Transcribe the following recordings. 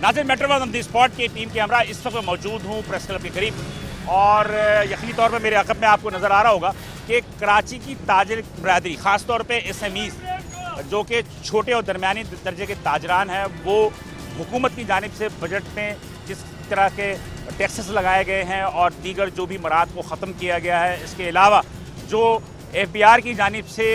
नाज़रीन, metro on the spot की team के हमरा इस वक्त मौजूद हूँ प्रेस क्लब के करीब, और यकीनी तौर पर मेरे अक़ब में आपको नज़र आ रहा होगा कि कराची की ताजिर बरादरी, ख़ास तौर पे SMEs जो कि छोटे और दरमियानी दर्जे के ताजरान हैं, वो हुकूमत की जानिब से बजट में जिस तरह के टैक्सेस लगाए गए हैं और दीगर जो भी मराद को ख़त्म किया गया है, इसके अलावा जो FBR की जानिब से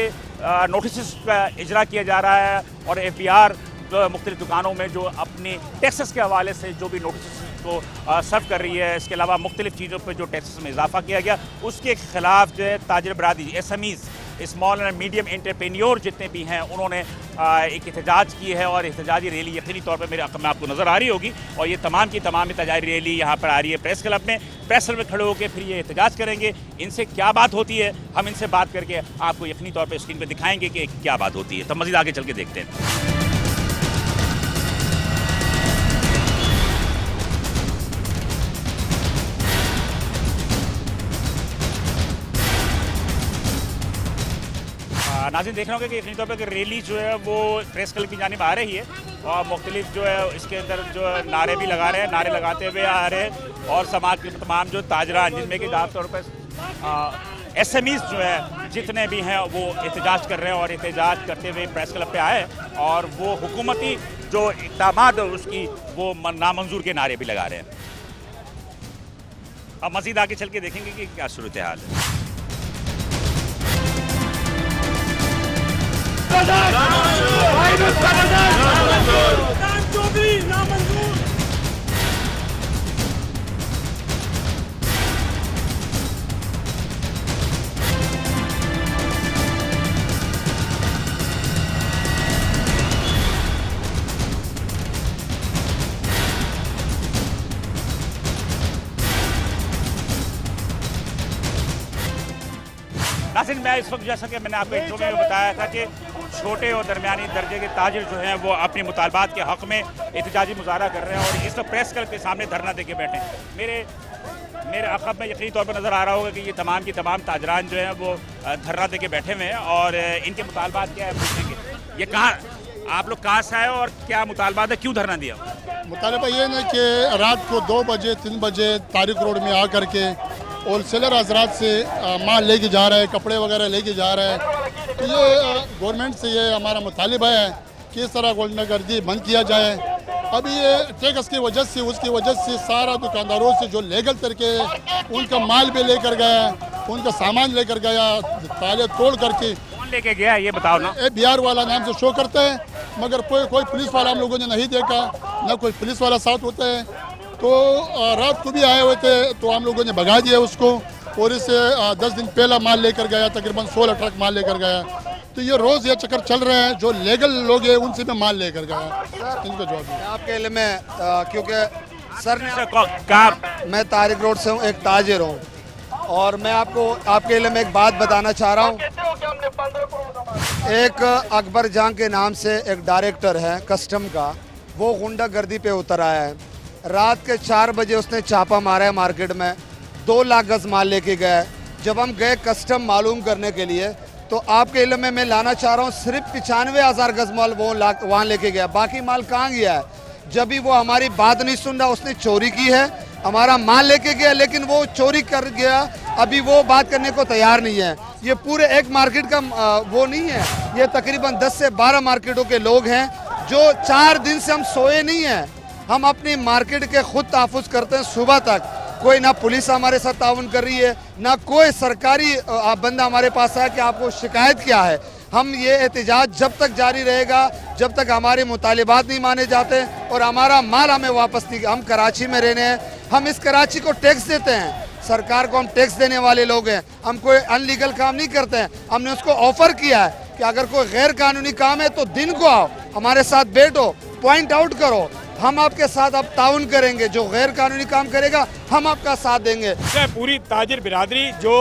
नोटिस का इजरा किया जा रहा है और FBR जो मुख्तलिफ दुकानों में जो अपनी टैक्सेस के हवाले से जो भी नोटिस को सर्व कर रही है, इसके अलावा मुख्तलिफ चीज़ों पर जो टैक्सेस में इजाफा किया गया, उसके खिलाफ जो है ताजिर बरादरी, SMEs, small and medium entrepreneur जितने भी हैं, उन्होंने एक एहतजाज की है। और एहतजाजी रैली यकीनी तौर पर मेरे अक़ब में आपको नज़र आ रही होगी, और ये तमाम की तमाम एहतजाजी रैली यहाँ पर आ रही है प्रेस क्लब में। प्रेस क्लब में खड़े होकर फिर ये एहतजाज करेंगे। इनसे क्या बात होती है, हम इनसे बात करके आपको यकीनी तौर पर स्क्रीन पर दिखाएंगे कि क्या बात होती है। तो मज़ीद आगे चल के देखते हैं। नाज़रीन, देखना होगा कि यकीनी तौर पर रैली जो है वो प्रेस क्लब की जानिब आ रही है, और मुख्तलिफ जो है इसके अंदर जो नारे भी लगा रहे हैं, नारे लगाते हुए आ रहे हैं, और समाज के तमाम जो ताजरान, जिनमें कि ज़्यादातर पर SMEs जो है जितने भी हैं, वो एहतजाज कर रहे हैं, और एहतजाज करते हुए प्रेस क्लब पे आए, और वो हुकूमती जो इक़दामात उसकी वो नामंजूर के नारे भी लगा रहे हैं। अब मज़ीद आगे चल के देखेंगे कि क्या सूरत हाल है। नाज़रीन, मैं इस वक्त, जैसा कि मैंने आपको इंट्रो में बताया था कि छोटे और दरमियानी दर्जे के ताजिर जो हैं वो अपने मुतालबात के हक़ में एहतजाजी मुजाहरा कर रहे हैं, और इस वक्त प्रेस क्लब के सामने धरना दे के बैठे हैं। मेरे अक़ब में यकीनी तौर पर नज़र आ रहा होगा कि ये तमाम की तमाम ताजरान जो हैं वो धरना दे के बैठे हुए हैं, और इनके मुतालबात क्या है पूछेंगे। ये कहाँ, आप लोग कहाँ से आए और क्या मुतालबात है, क्यों धरना दिया? मुतालबा ये है कि रात को 2 बजे 3 बजे तारिक रोड में आ करके होलसेलर हजरात से माल लेके जा रहे हैं, कपड़े वगैरह लेके जा रहे हैं। तो ये गवर्नमेंट से ये हमारा मुतालिबा है कि इस तरह गुंडागर्दी बंद किया जाए। अभी ये टैक्स की वजह से, उसकी वजह से सारा दुकानदारों से जो लीगल तरीके उनका माल भी लेकर गया, उनका सामान लेकर गया, ताले तोड़ करके। कौन लेके गया ये बताओ ना। FBR वाला नाम से शो करता है, मगर कोई पुलिस वाला हम लोगों ने नहीं देखा, ना कोई पुलिस वाला साथ होता है। तो रात को भी आए हुए थे, तो हम लोगों ने भगा दिया उसको, और इससे 10 दिन पहला माल लेकर गया, तकरीबन 16 ट्रक माल लेकर गया। तो ये रोज़ ये चक्कर चल रहे हैं, जो लीगल लोग हैं उनसे भी माल लेकर गया। इनका जवाब आपके इल्म में, क्योंकि सर ने मैं तारिक रोड से हूँ, एक ताजिर हूँ, और मैं आपको आपके इल्म में एक बात बताना चाह रहा हूँ। एक अकबर जहां के नाम से एक डायरेक्टर है कस्टम का, वो गुंडागर्दी पे उतर आया है। रात के 4 बजे उसने छापा मारा है मार्केट में, 2 लाख गज माल लेके गया है। जब हम गए कस्टम मालूम करने के लिए, तो आपके इल्म में मैं लाना चाह रहा हूँ, सिर्फ 95,000 गज माल वो वहाँ लेके गया, बाकी माल कहाँ गया है? जब भी वो हमारी बात नहीं सुन रहा, उसने चोरी की है, हमारा माल लेके गया, लेकिन वो चोरी कर गया, अभी वो बात करने को तैयार नहीं है। ये पूरे एक मार्केट का वो नहीं है, ये तकरीबन 10 से 12 मार्केटों के लोग हैं, जो 4 दिन से हम सोए नहीं हैं। हम अपनी मार्केट के खुद तहफ़्फ़ुज़ करते हैं सुबह तक, कोई ना पुलिस हमारे साथ ताउन कर रही है, ना कोई सरकारी बंदा हमारे पास आया कि आपको शिकायत क्या है। हम ये एहतजाज जब तक जारी रहेगा, जब तक हमारे मुतालिबात नहीं माने जाते और हमारा माल हमें वापस नहीं। हम कराची में रहने हैं, हम इस कराची को टैक्स देते हैं, सरकार को हम टैक्स देने वाले लोग हैं, हम कोई अनलीगल काम नहीं करते हैं। हमने उसको ऑफर किया है कि अगर कोई गैर कानूनी काम है तो दिन को आओ, हमारे साथ बैठो, पॉइंट आउट करो, हम आपके साथ अब ताउन करेंगे। जो गैर कानूनी काम करेगा हम आपका साथ देंगे। पूरी ताजिर बिरादरी जो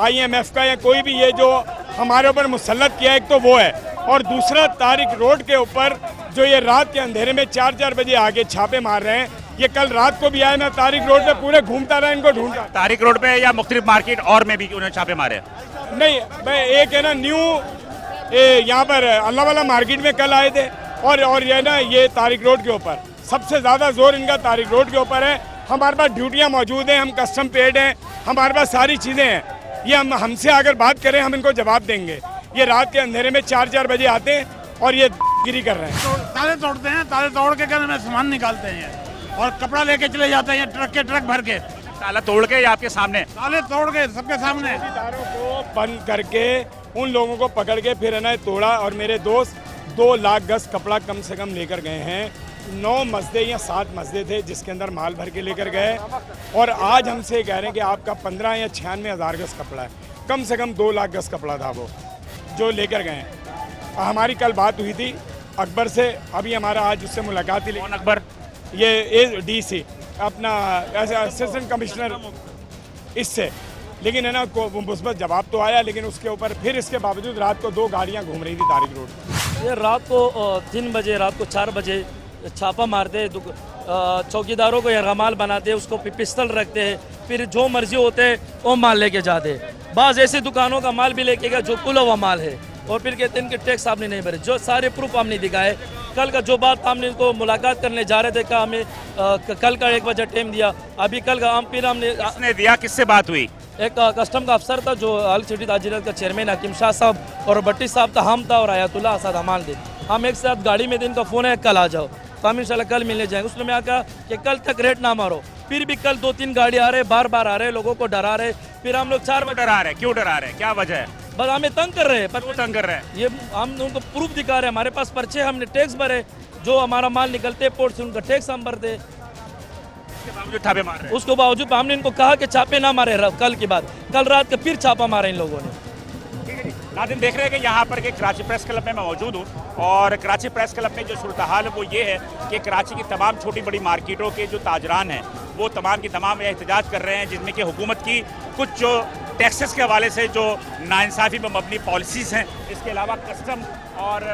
IMF का या कोई भी ये जो हमारे ऊपर मुसल्लत किया, एक तो वो है, और दूसरा तारिक रोड के ऊपर जो ये रात के अंधेरे में 4-4 बजे आगे छापे मार रहे हैं। ये कल रात को भी आए, मैं तारिक रोड पे पूरे घूमता रहा, इनको ढूंढ रहा। तारिक रोड पे या मुख्तलिफ मार्केट और में भी उन्होंने छापे मारे? नहीं, मैं एक है ना न्यू यहाँ पर अल्लाह वाला मार्केट में कल आए थे, और ये ना ये तारिक रोड के ऊपर सबसे ज़्यादा जोर इनका तारिक रोड के ऊपर है। हमारे पास ड्यूटियाँ मौजूद हैं, हम कस्टम पेड हैं, हमारे पास सारी चीज़ें हैं। ये हमसे अगर बात करें हम इनको जवाब देंगे। ये रात के अंधेरे में 4-4 बजे आते हैं और ये गिरी कर रहे हैं। ताले तोड़ते हैं, ताले तोड़ के घर में सामान निकालते हैं और कपड़ा लेके चले जाते हैं ट्रक के ट्रक भर के। ताला तोड़ के या आपके सामने? ताले तोड़ के सबके सामने। तारों को बंद करके उन लोगों को पकड़ के फिर है ना तोड़ा। और मेरे दोस्त 2 लाख गज कपड़ा कम से कम लेकर गए हैं। 9 मस्दे या 7 मस्दे थे जिसके अंदर माल भर के लेकर गए। और आज हमसे कह रहे हैं कि आपका 15 या 96 हज़ार गज कपड़ा है। कम से कम 2 लाख गज कपड़ा था वो जो लेकर गए। हमारी कल बात हुई थी अकबर से, अभी हमारा आज उससे मुलाकात ही। कौन अकबर? ये DC अपना असिस्टेंट कमिश्नर इससे। लेकिन है ना मुस्बत जवाब तो आया, लेकिन उसके ऊपर फिर इसके बावजूद रात को 2 गाड़ियाँ घूम रही थी तारिक रोड पर। ये रात को 3 बजे, रात को 4 बजे छापा मारते, चौकीदारों को यरगमाल बनाते, उसको पिस्तल रखते हैं, फिर जो मर्जी होते हैं वो माल लेके जाते। बाज़ ऐसी दुकानों का माल भी लेके गया जो खुला हुआ माल है और फिर कहते हैं कि टैक्स आपने नहीं भरे। जो सारे प्रूफ हमने दिखाए। कल का जो बात हमने इनको मुलाकात करने जा रहे थे का हमें कल का 1 बजे टाइम दिया। अभी कल का फिर हमने दिया। किससे बात हुई? एक कस्टम का अफसर था जो अल सिटी ताजिरत का चेयरमैन हकीम शाह साहब और भट्टी साहब था, हम था और आयतुल्ला आसाद हमाल थे। हम एक साथ गाड़ी में थे, इनका फ़ोन है कल आ जाओ, तो हम इंशाल्लाह कल मिलने जाएंगे। उसने मैं कहा कि कल तक रेट ना मारो। फिर भी कल 2-3 गाड़ी आ रहे, बार बार आ रहे, लोगों को डरा रहे। फिर हम लोग 4 बजे डरा रहे। क्यों डरा रहे? क्या वजह है? बस हमें तंग कर रहे हैं। पर वो तंग कर रहे हैं। ये हम उनको प्रूफ दिखा रहे हैं, हमारे पास पर्चे, हमने टैक्स भरे, जो हमारा माल निकलते पोर्ट से उनका टैक्स हम भरते। उसके बावजूद छापे मार रहे हैं। उसको बावजूद हमने इनको कहा कि छापे ना मारे। कल की बात, कल रात का फिर छापा मारा इन लोगों ने। नाज़रीन देख रहे हैं कि यहाँ पर के कराची प्रेस क्लब में मैं मौजूद हूँ और कराची प्रेस क्लब में जो सूरत हाल है वो ये है कि कराची की तमाम छोटी बड़ी मार्केटों के जो ताजरान हैं वो तमाम की तमाम एहतजाज कर रहे हैं, जिसमें कि हुकूमत की कुछ जो टैक्सेस के हवाले से जो नाइंसाफ़ी में मबनी पॉलिसीज़ हैं, इसके अलावा कस्टम और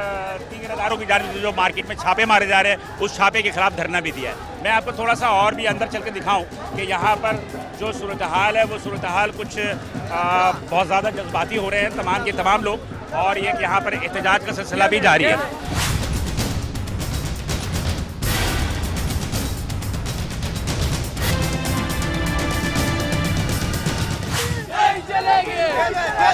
3 इदारों की जानिब से जो मार्केट में छापे मारे जा रहे हैं, उस छापे के खिलाफ धरना भी दिया है। मैं आपको थोड़ा सा और भी अंदर चल के दिखाऊँ कि यहाँ पर जो सूरत हाल है वो सूरत हाल कुछ बहुत ज़्यादा जज्बाती हो रहे हैं तमाम के तमाम लोग, और ये कि यहाँ पर एहतजाज का सिलसिला भी जारी है।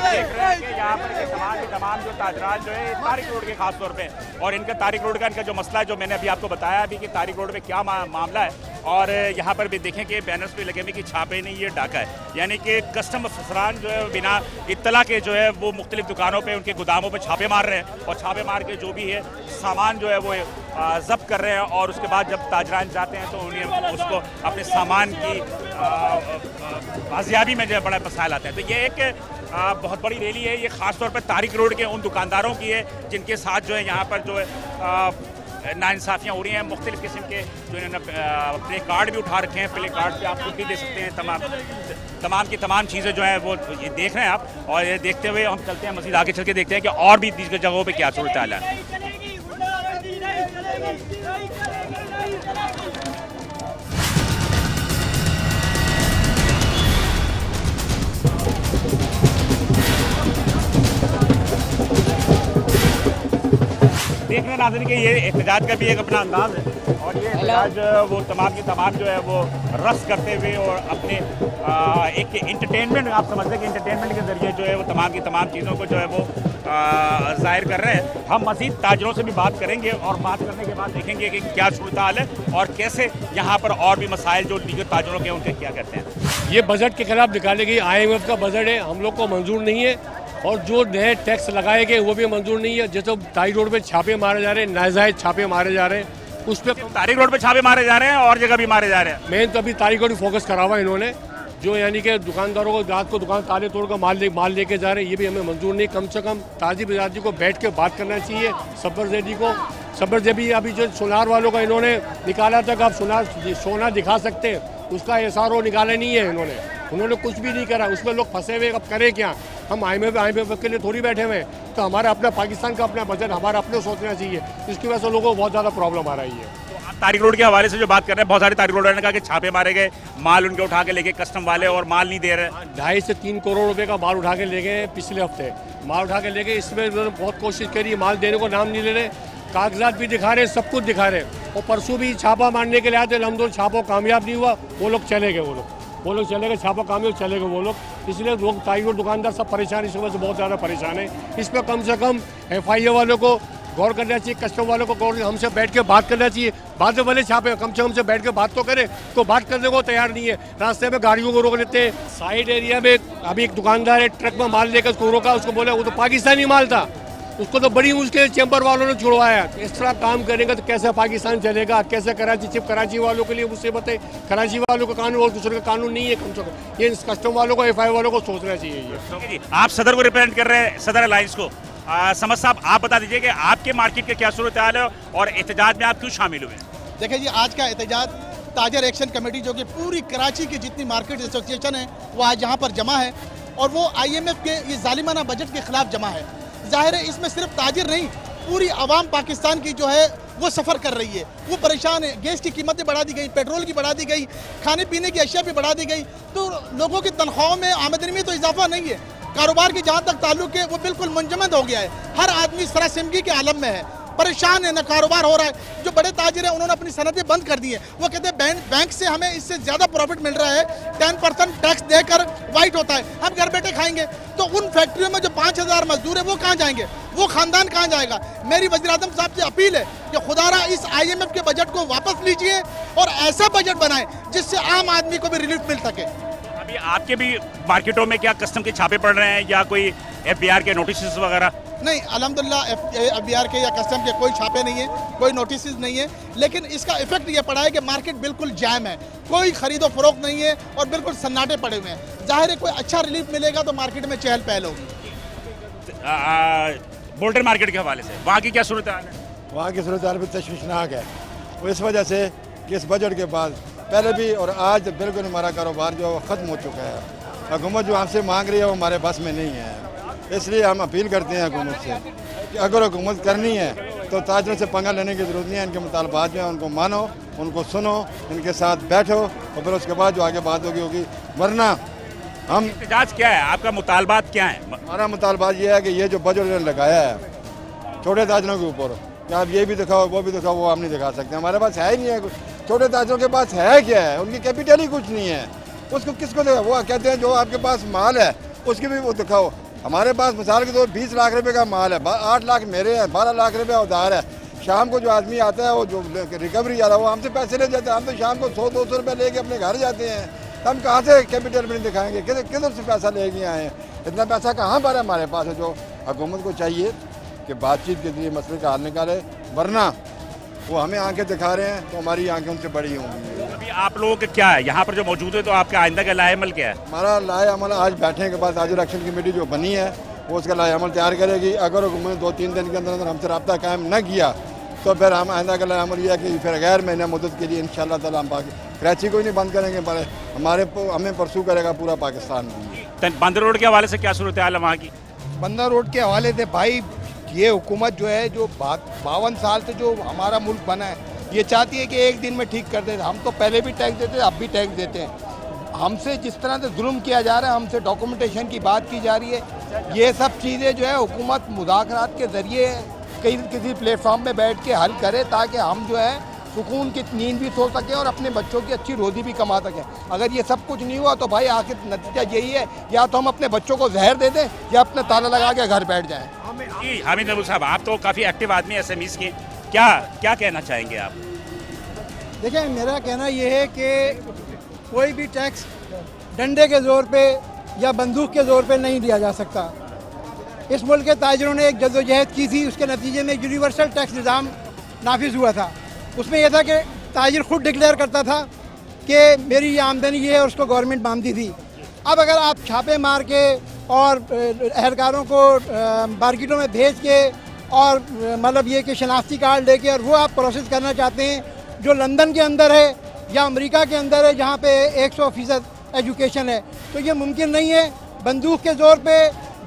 देख रहे हैं कि यहाँ पर के तमाम जो ताजरान जो है तारिक रोड के खास तौर पे, और इनका तारिक रोड का इनका जो मसला है जो मैंने अभी आपको बताया अभी कि तारिक रोड पे क्या मामला है। और यहाँ पर भी देखें कि बैनर्स पे लगे हुए कि छापे नहीं, ये डाका है, यानी कि कस्टम अफसरान जो है बिना इत्तला के जो है वो मुख्तलिफ दुकानों पे उनके गोदामों पे छापे मार रहे हैं और छापे मार के जो भी है सामान जो है वो जब्त कर रहे हैं। और उसके बाद जब ताजरान जाते हैं तो उन्हें उसको अपने सामान की बाजियाबी में जो है बड़ा मसाइल आते हैं। तो ये एक बहुत बड़ी रैली है, ये ख़ास तौर पर तारिक रोड के उन दुकानदारों की है जिनके साथ जो है यहाँ पर जो है नाइंसाफ़ियाँ हो रही हैं। मुख्तलिफ़ किस्म के जो इन्होंने प्ले कार्ड भी उठा रखे हैं, प्ले कार्ड पे आप खुद भी दे सकते हैं। तमाम की तमाम चीज़ें जो हैं वो ये देख रहे हैं आप, और ये देखते हुए हम चलते हैं मज़ीद आगे चल के देखते हैं कि और भी दूसरी जगहों पर क्या सूरत हाल है। देख रहे हैं नाज़रीन कि ये एहतजाज का भी एक अपना अंदाज है, और ये एहतजाज वो तमाम की तमाम जो है वो रक्स करते हुए और अपने एक इंटरटेनमेंट, आप समझते हैं कि इंटरटेनमेंट के ज़रिए जो है वो तमाम की तमाम चीज़ों को जो है वो ज़ाहिर कर रहे हैं। हम मज़ीद ताजरों से भी बात करेंगे और बात करने के बाद देखेंगे कि क्या सूरत हाल है और कैसे यहाँ पर और भी मसाइल जो दीगर ताजरों के उनके क्या करते हैं। ये बजट के खिलाफ निकाली गई IMF का बजट है, हम लोग को मंजूर नहीं है, और जो नए टैक्स लगाए गए वो भी मंजूर नहीं है। जैसे तारिक रोड पे छापे मारे जा रहे हैं, नाजायज छापे मारे जा रहे हैं, उस पर तारिक रोड पे छापे मारे जा रहे हैं और जगह भी मारे जा रहे हैं। मेन तो अभी तारिक रोड फोकस करा हुआ है इन्होंने, जो यानी कि दुकानदारों को रात को दुकान ताले तोड़ कर माल लेके जा रहे हैं, ये भी हमें मंजूर नहीं। कम से कम ताजी बिरादरी को बैठ के बात करना चाहिए। सब्बर जेबी अभी जो सोनार वालों का इन्होंने निकाला था कि आप सोना दिखा सकते हैं, उसका SRO निकाला नहीं है उन्होंने कुछ भी नहीं करा। उसमें लोग फंसे हुए, अब करें क्या? हम IMF के लिए थोड़ी बैठे हुए हैं, तो हमारा अपना पाकिस्तान का अपना बजट हमारा अपने सोचना चाहिए। इसकी वजह से लोगों को बहुत ज़्यादा प्रॉब्लम आ रही है। तो तारिक रोड के हवाले से जो बात कर रहे हैं, बहुत सारे तारिक रोड ने कहा कि छापे मारे गए, माल उनके उठा के लेके कस्टम वाले और माल नहीं दे रहे। 2.5 से 3 करोड़ रुपए का माल उठा के ले गए पिछले हफ्ते, माल उठा के ले गए। इसमें उन्होंने बहुत कोशिश करी, माल देने को नाम नहीं ले रहे, कागजात भी दिखा रहे, सब कुछ दिखा रहे, और परसों भी छापा मारने के लिए आए थे, अलहमदुलिल्लाह छापा कामयाब नहीं हुआ, वो लोग चले गए, वो लोग चले गए, छापा कामयाब चले गए वो लोग। इसलिए लोग ताजर दुकानदार सब परेशान, इस वजह से बहुत ज़्यादा परेशान है। इस पर कम से कम FIA वालों को गौर करना चाहिए, कस्टम वालों को गौर, हमसे बैठ के बात करना चाहिए। बाद में भले छापे, कम से कम से बैठ के बात तो करें, तो बात करने को तैयार नहीं है। रास्ते में गाड़ियों को रोक लेते हैं। साइड एरिया में अभी एक दुकानदार है, ट्रक में माल लेकर उसको रोका, उसको बोला वो तो पाकिस्तानी माल था, उसको तो बड़ी मुश्किल चैम्बर वालों ने छुड़वाया। इस तरह काम करेंगे तो कैसे पाकिस्तान चलेगा, कैसे कराची, सिर्फ कराची वालों के लिए मुसीबत है, कराची वालों का कानून और दूसरे का कानून नहीं है। कम से कम ये कस्टम वालों को, FIA वालों को सोचना चाहिए। ये आप सदर को रिप्रेजेंट कर रहे हैं, सदर अलायंस को। समझ साहब, आप बता दीजिए कि आपके मार्केट के क्या सूरत हाल है और एहतजाज में आप क्यों शामिल हुए? देखिए जी, आज का एहतजाज ताजर एक्शन कमेटी जो कि पूरी कराची की जितनी मार्केट एसोसिएशन है वो आज यहाँ पर जमा है और वो IMF के ये जालिमाना बजट के खिलाफ जमा है। जाहिर है इसमें सिर्फ ताजिर नहीं, पूरी आवाम पाकिस्तान की जो है वो सफ़र कर रही है, वो परेशान है। गैस की कीमतें बढ़ा दी गई, पेट्रोल की बढ़ा दी गई, खाने पीने की अशिया भी बढ़ा दी गई, तो लोगों की तनख्वाहों में, आमदनी में तो इजाफा नहीं है। कारोबार की जहाँ तक ताल्लुक है वो बिल्कुल मुंजमद हो गया है। हर आदमी सरासिमगी के आलम में है, परेशान है, न कारोबार हो रहा है। जो बड़े ताजिर हैं उन्होंने अपनी सनतें बंद कर दी हैं। वो कहते हैं बैंक से हमें इससे ज़्यादा प्रॉफिट मिल रहा है, 10% टैक्स देकर वाइट होता है, हम घर बैठे खाएंगे। तो उन फैक्ट्रियों में जो 5000 मजदूर है वो कहाँ जाएंगे, वो खानदान कहाँ जाएगा? मेरी वज़ीर-ए-आज़म साहब से अपील है कि खुदारा इस IMF के बजट को वापस लीजिए और ऐसा बजट बनाएं जिससे आम आदमी को भी रिलीफ मिल सके। अभी आपके भी मार्केटों में क्या कस्टम के छापे पड़ रहे हैं या कोई FBR के नोटिस वगैरह? नहीं, अल्हम्दुलिल्लाह FBR के या कस्टम के कोई छापे नहीं है, कोई नोटिस नहीं है, लेकिन इसका इफेक्ट ये पड़ा है कि मार्केट बिल्कुल जैम है, कोई खरीदो फरोख्त नहीं है और बिल्कुल सन्नाटे पड़े हुए हैं। जाहिर है कोई अच्छा रिलीफ मिलेगा तो मार्केट में चहल पहल होगी। बोल्टन मार्केट के हवाले से वहाँ की क्या सूरत हाल है? वहाँ की सूरत हाल भी तशवीशनाक है, इस वजह से कि इस बजट के बाद पहले भी और आज बिल्कुल हमारा कारोबार जो ख़त्म हो चुका है। हुकूमत जो हमसे मांग रही है वो हमारे बस में नहीं है, इसलिए हम अपील करते हैं हुकूमत से कि अगर हुकूमत करनी है तो ताजरों से पंगा लेने की ज़रूरत नहीं है। इनके मुतालबात जो हैं उनको मानो, उनको सुनो, इनके साथ बैठो और फिर उसके बाद जो आगे बात होगी। वरना हम एहतजाज क्या है, आपका मुतालबात क्या है? हमारा मुतालबात ये है कि ये जो बजट लगाया है छोटे ताजरों के ऊपर, कि आप ये भी दिखाओ वो भी दिखाओ, वो हम नहीं दिखा सकते। हमारे पास है ही नहीं है कुछ। छोटे ताजरों के पास है क्या है? उनकी कैपिटल ही कुछ नहीं है, उसको किसको दिखाओ? वो कहते हैं जो आपके पास माल है उसकी भी वो दिखाओ। हमारे पास मिसाल के तौर 20 लाख रुपए का माल है, 8 लाख मेरे हैं, 12 लाख रुपए उधार है। शाम को जो आदमी आता है वो जो रिकवरी जा रहा है वो हमसे पैसे ले जाते हैं, हम तो शाम को 100-200 रुपये लेके अपने घर जाते हैं। हम कहाँ से कैपिटल में दिखाएंगे, किधर से पैसा लेके आए हैं? इतना पैसा कहाँ पर है हमारे पास है? जो हुकूमत को चाहिए कि बातचीत के जरिए मसले का हल निकाले, वरना वो हमें आंखें दिखा रहे हैं तो हमारी आंखें उनसे बड़ी होंगी। अभी आप लोगों के क्या है यहाँ पर जो मौजूद है, तो आपका आइंदा का लाएअमल क्या है? हमारा लाएअमल आज बैठने के बाद ताजर एक्शन कमेटी जो बनी है वो उसका लाएअमल तैयार करेगी। अगर हुकूमत 2-3 दिन के अंदर अंदर हमसे रब्ता कायम न किया तो फिर हम आइंदा का लाएअमल यह है कि फिर गैर महीना मुद्दत के लिए इंशाअल्लाह ताला हम कराची को ही नहीं बंद करेंगे, हमें परसू करेगा पूरा पाकिस्तान। बंदर रोड के हवाले से क्या सूरत हाल है वहाँ की? बंदर रोड के हवाले से भाई, ये हुकूमत जो है जो 52 साल से जो हमारा मुल्क बना है, ये चाहती है कि एक दिन में ठीक कर दे। हम तो पहले भी टैक्स देते, अब भी टैक्स देते हैं। हमसे जिस तरह से जुल्म किया जा रहा है, हमसे डॉक्यूमेंटेशन की बात की जा रही है, ये सब चीज़ें जो है हुकूमत मुज़ाकरात के ज़रिए किसी प्लेटफॉर्म में बैठ के हल करे, ताकि हम जो है सुकून की नींद भी सो सकें और अपने बच्चों की अच्छी रोज़ी भी कमा सकें। अगर ये सब कुछ नहीं हुआ तो भाई आखिर नतीजा यही है, या तो हम अपने बच्चों को जहर दे दें या अपने ताला लगा के घर बैठ जाएँ। हामिद नबूल साहब, आप तो काफ़ी एक्टिव आदमी है SMEs के, क्या कहना चाहेंगे आप? देखिए, मेरा कहना ये है कि कोई भी टैक्स डंडे के ज़ोर पे या बंदूक के ज़ोर पे नहीं दिया जा सकता। इस मुल्क के ताजरों ने एक जद्दोजहद की थी, उसके नतीजे में यूनिवर्सल टैक्स निज़ाम नाफिज हुआ था। उसमें यह था कि ताजिर खुद डिक्लेयर करता था कि मेरी ये आमदनी ये है, उसको गवर्नमेंट बांधती थी। अब अगर आप छापे मार के और अहलकारों को मार्केटों में भेज के और मतलब ये कि शनाख्ती कार्ड लेके और वो आप प्रोसेस करना चाहते हैं जो लंदन के अंदर है या अमेरिका के अंदर है जहाँ पे 100% एजुकेशन है, तो ये मुमकिन नहीं है। बंदूक के ज़ोर पे,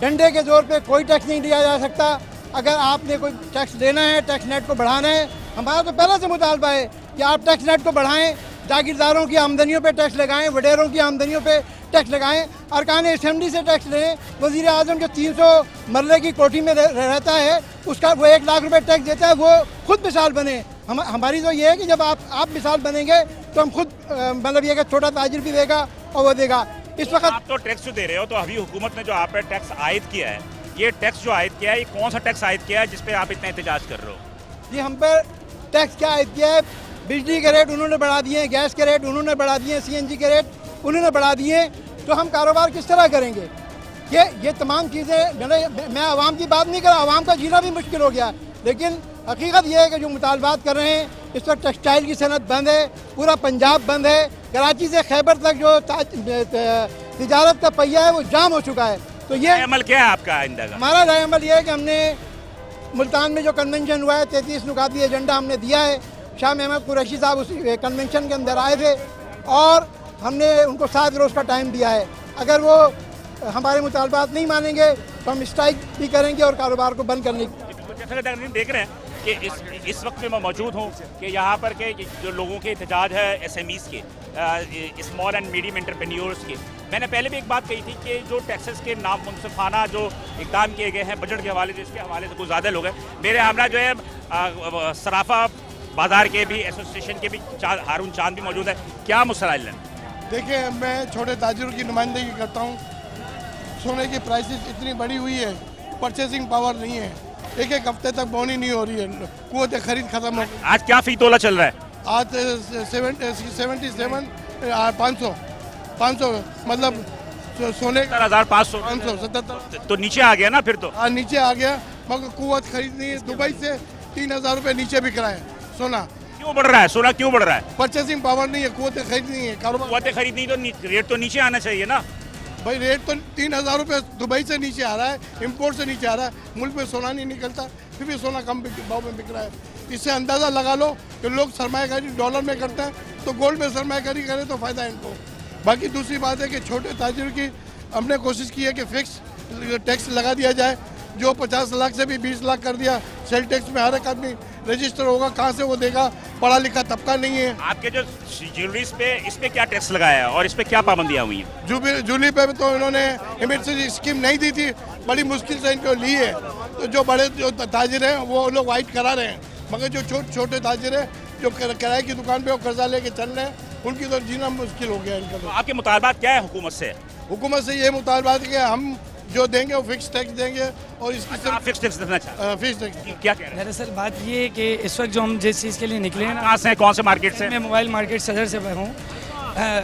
डंडे के ज़ोर पे कोई टैक्स नहीं दिया जा सकता। अगर आपने कोई टैक्स देना है, टैक्स नेट को बढ़ाना है, हमारा तो पहले से मुतालबा है कि आप टैक्स नेट को बढ़ाएं, जागीरदारों की आमदनियों पे टैक्स लगाएं, वडेरों की आमदनियों पे टैक्स लगाएं, अरकान असेंबली से टैक्स लें। वज़ीर आज़म जो 300 मरले की कोठी में रहता है उसका वो 1 लाख रुपए टैक्स देता है, वो खुद मिसाल बने। हमारी तो ये है कि जब आप मिसाल बनेंगे तो हम खुद मतलब ये कि छोटा ताजिर भी देगा और वो देगा। इस वक्त आप तो टैक्स जो दे रहे हो, तो अभी हुकूमत ने जो आप पर टैक्स आयद किया है, ये टैक्स जो आयद किया है, ये कौन सा टैक्स आयद किया है जिस पे आप इतना एहतजाज कर रहे हो? ये हम पर टैक्स क्या आयद किया है? बिजली के रेट उन्होंने बढ़ा दिए, गैस के रेट उन्होंने बढ़ा दिए, CNG के रेट उन्होंने बढ़ा दिए, तो हम कारोबार किस तरह करेंगे? ये तमाम चीज़ें, मैं आवाम की बात नहीं कर रहा, आवाम का जीना भी मुश्किल हो गया, लेकिन हकीकत यह है कि जो मुतालबात कर रहे हैं, इस वक्त टेक्सटाइल की सनत बंद है, पूरा पंजाब बंद है, कराची से खैबर तक जो तिजारत का पहिया है वो जाम हो चुका है। तो ये अमल क्या है आपका आइंदा का? हमारा राय अमल ये है कि हमने मुल्तान में जो कन्वेंशन हुआ है, 33 नुकाती एजेंडा हमने दिया है। शाह महमूद कुरैशी साहब उस कन्वेंशन के अंदर आए थे और हमने उनको 7 रोज़ का टाइम दिया है। अगर वो हमारे मुतालबात नहीं मानेंगे तो हम स्ट्राइक भी करेंगे और कारोबार को बंद करने की। देख रहे हैं कि इस वक्त में मैं मौजूद हूँ कि यहाँ पर के जो लोगों के एहतजाज है SMEs के, स्मॉल एंड मीडियम एंटरप्रेन्योर्स के। मैंने पहले भी एक बात कही थी कि जो टैक्सेस के नामुनसिफाना जो इकदाम किए गए हैं बजट के हवाले से, इसके हवाले से कुछ ज़्यादा लोग हैं। मेरे हमरा जो है सराफा बाज़ार के भी एसोसिएशन के भी हारून चांद भी मौजूद है। क्या मसला है? देखिए, मैं छोटे ताजिरों की नुमाइंदगी करता हूँ। सोने की प्राइसेस इतनी बढ़ी हुई है, परचेसिंग पावर नहीं है, एक हफ्ते तक बोनी नहीं हो रही है, कुव्वत खरीद खत्म हो गई। आज क्या फी तोला चल रहा है? आज 77 500 मतलब सोने का 577 तो नीचे आ गया ना फिर तो? हाँ, नीचे आ गया, मगर कुव्वत खरीदनी है। दुबई से 3000 रुपये नीचे बिक रहा है सोना। क्यों बढ़ रहा है सोना? क्यों बढ़ रहा है? परचेसिंग पावर नहीं है, कुव्वत खरीदनी है, कारोबार कुव्वत खरीदनी तो रेट तो नीचे आना चाहिए ना भाई। रेट तो 3000 रुपये दुबई से नीचे आ रहा है, इंपोर्ट से नीचे आ रहा है, मुल्क में सोना नहीं निकलता, फिर भी सोना कम भाव में बिक रहा है। इससे अंदाज़ा लगा लो कि लोग सरमायाकारी डॉलर में करते हैं, तो गोल्ड में सरमायाकारी करें तो फ़ायदा है इनको। बाकी दूसरी बात है कि छोटे ताजिरों की हमने कोशिश की है कि फिक्स टैक्स लगा दिया जाए। जो 50 लाख से भी 20 लाख कर दिया, सेल टैक्स में हर एक आदमी रजिस्टर होगा, कहाँ से वो देगा? पढ़ा लिखा तबका नहीं है। आपके जो ज्वेलरीज पे, इस पे क्या टैक्स लगाया है और इस पे क्या पाबंदियाँ हुई हैं? ज्वेलरी पे तो इन्होंने इमरजेंसी स्कीम नहीं दी थी, बड़ी मुश्किल से इनको ली है। तो जो बड़े जो ताजिर हैं वो लोग वाइट करा रहे हैं, मगर जो छोटे ताजिर हैं जो किराए की दुकान पे वो कर्जा लेके चल रहे हैं, उनकी तो जीना मुश्किल हो गया इनका। तो आपके मुतालबात क्या है हुकूमत से? हुकूमत से ये मुतालबात है कि हम जो देंगे वो फिक्स टैक्स देंगे और इसकी फिक्स टैक्स देना चाहते हैं? फिक्स टैक्स क्या कह रहे हैं? दरअसल बात ये है कि इस वक्त जो हम जिस चीज़ के लिए निकले हैं ना, कहाँ से, कौन से मार्केट से? मैं मोबाइल मार्केट सदर से हूँ।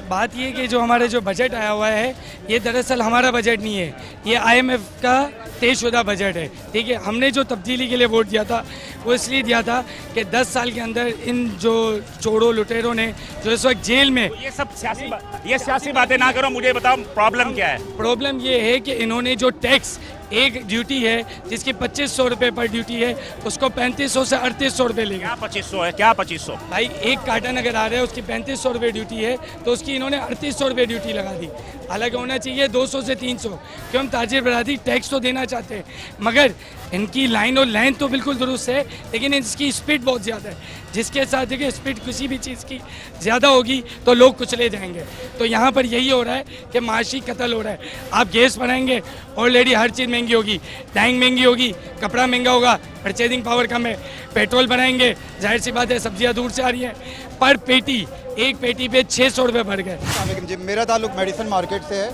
बात ये कि जो हमारे जो बजट आया हुआ है, ये दरअसल हमारा बजट नहीं है, ये IMF का तयशुदा बजट है। ठीक है, हमने जो तब्दीली के लिए वोट दिया था वो इसलिए दिया था कि 10 साल के अंदर इन जो चोरों लुटेरों ने जो इस वक्त जेल में, ये सब सियासी बातें ना करो, मुझे बताओ प्रॉब्लम क्या है? प्रॉब्लम ये है कि इन्होंने जो टैक्स, एक ड्यूटी है जिसकी 2500 रुपये पर ड्यूटी है, उसको 3500 से 3800 रुपये लेंगे। क्या 2500 है? क्या 2500? भाई एक कार्टन अगर आ रहा है उसकी 3500 रुपये ड्यूटी है, तो उसकी इन्होंने 3800 रुपये ड्यूटी लगा दी। हालांकि होना चाहिए 200 से 300, क्यों? हम ताजिर बरादरी टैक्स तो देना चाहते हैं, मगर इनकी लाइन और लाइन तो बिल्कुल दुरुस्त है, लेकिन इसकी स्पीड बहुत ज़्यादा है, जिसके साथ देखिए स्पीड किसी भी चीज़ की ज़्यादा होगी तो लोग कुचले जाएंगे। तो यहाँ पर यही हो रहा है कि माशी कत्ल हो रहा है। आप गैस बढ़ाएंगे, ऑलरेडी हर चीज़ महंगी होगी, डाइंग महंगी होगी, कपड़ा महंगा होगा, परचेजिंग पावर कम है। पेट्रोल बढ़ाएंगे, जाहिर सी बात है सब्जियाँ दूर से आ रही हैं, पर पेटी, एक पेटी पे 600 रुपये बढ़ गए। जी, मेरा ताल्लुक मेडिसन मार्केट से है,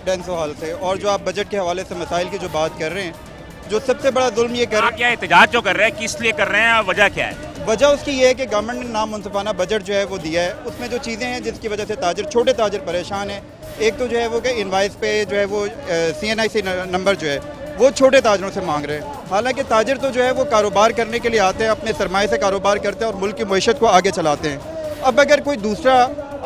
डेंसो हॉल से। और जो आप बजट के हवाले से मसाइल की जो बात कर रहे हैं, जो सबसे बड़ा जुल्म ये कर रहे हैं, क्या एहतजाज जो कर रहे हैं, किस लिए कर रहे हैं, वजह क्या है? वजह उसकी ये है कि गवर्नमेंट ने नामुनसिफाना बजट जो है वो दिया है, उसमें जो चीज़ें हैं जिसकी वजह से ताजिर, छोटे ताजिर परेशान हैं। एक तो जो है वो कि इनवाइस पे जो है वो CNIC नंबर जो है वो छोटे ताजरों से मांग रहे हैं। हालांकि ताजिर तो जो है वो कारोबार करने के लिए आते हैं, अपने सरमाए से कारोबार करते हैं और मुल्क की मईशत को आगे चलाते हैं। अब अगर कोई दूसरा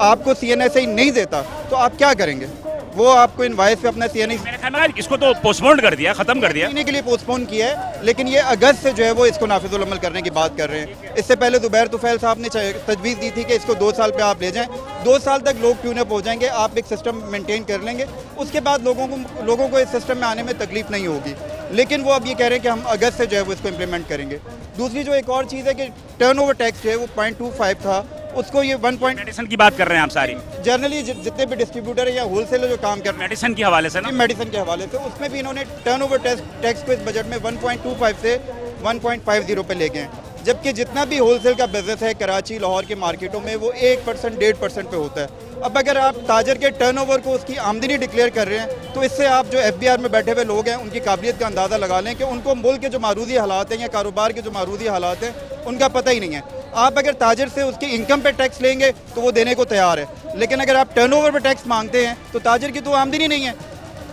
आपको CNIC नहीं देता तो आप क्या करेंगे? वो आपको इनवाइस पे अपना CNIC, इसको तो पोस्टपोन कर दिया, खत्म कर दिया, महीने के लिए पोस्टपोन किया है, लेकिन ये अगस्त से जो है वो इसको नाफिजुल अमल करने की बात कर रहे हैं। इससे पहले ज़ुबैर तुफैल साहब ने तजवीज़ दी थी कि इसको 2 साल पे आप ले जाएं, 2 साल तक लोग ट्यून अप हो जाएंगे, आप एक सिस्टम मेंटेन कर लेंगे, उसके बाद लोगों को इस सिस्टम में आने में तकलीफ नहीं होगी। लेकिन वो अब ये कह रहे हैं कि हम अगस्त से जो है वो इसको इम्प्लीमेंट करेंगे। दूसरी जो एक और चीज़ है कि टर्नओवर टैक्स जो है वो 0.25 था, उसको ये 1 पॉइंट मेडिसिन की बात कर रहे हैं आप सारी, जनरली जितने भी डिस्ट्रीब्यूटर है या होलसेलर जो काम कर रहे हैं मेडिसिन के हवाले से ना, मेडिसिन के हवाले से, उसमें भी इन्होंने टर्नओवर टैक्स को इस बजट में 1.25 से 1.50 पे ले गए हैं, जबकि जितना भी होलसेल का बिजनेस है कराची लाहौर के मार्केटों में वो 1% 1.5% पे होता है। अब अगर आप ताजर के टर्नओवर को उसकी आमदनी डिक्लेयर कर रहे हैं तो इससे आप जो FBR में बैठे हुए लोग हैं उनकी काबिलियत का अंदाज़ा लगा लें कि उनको मुल्क के जो मारूदी हालात हैं या कारोबार के जो मारूदी हालात हैं उनका पता ही नहीं है। आप अगर ताजर से उसकी इनकम पे टैक्स लेंगे तो वो देने को तैयार है, लेकिन अगर आप टर्नओवर पे टैक्स मांगते हैं तो ताजर की तो आमदनी नहीं है।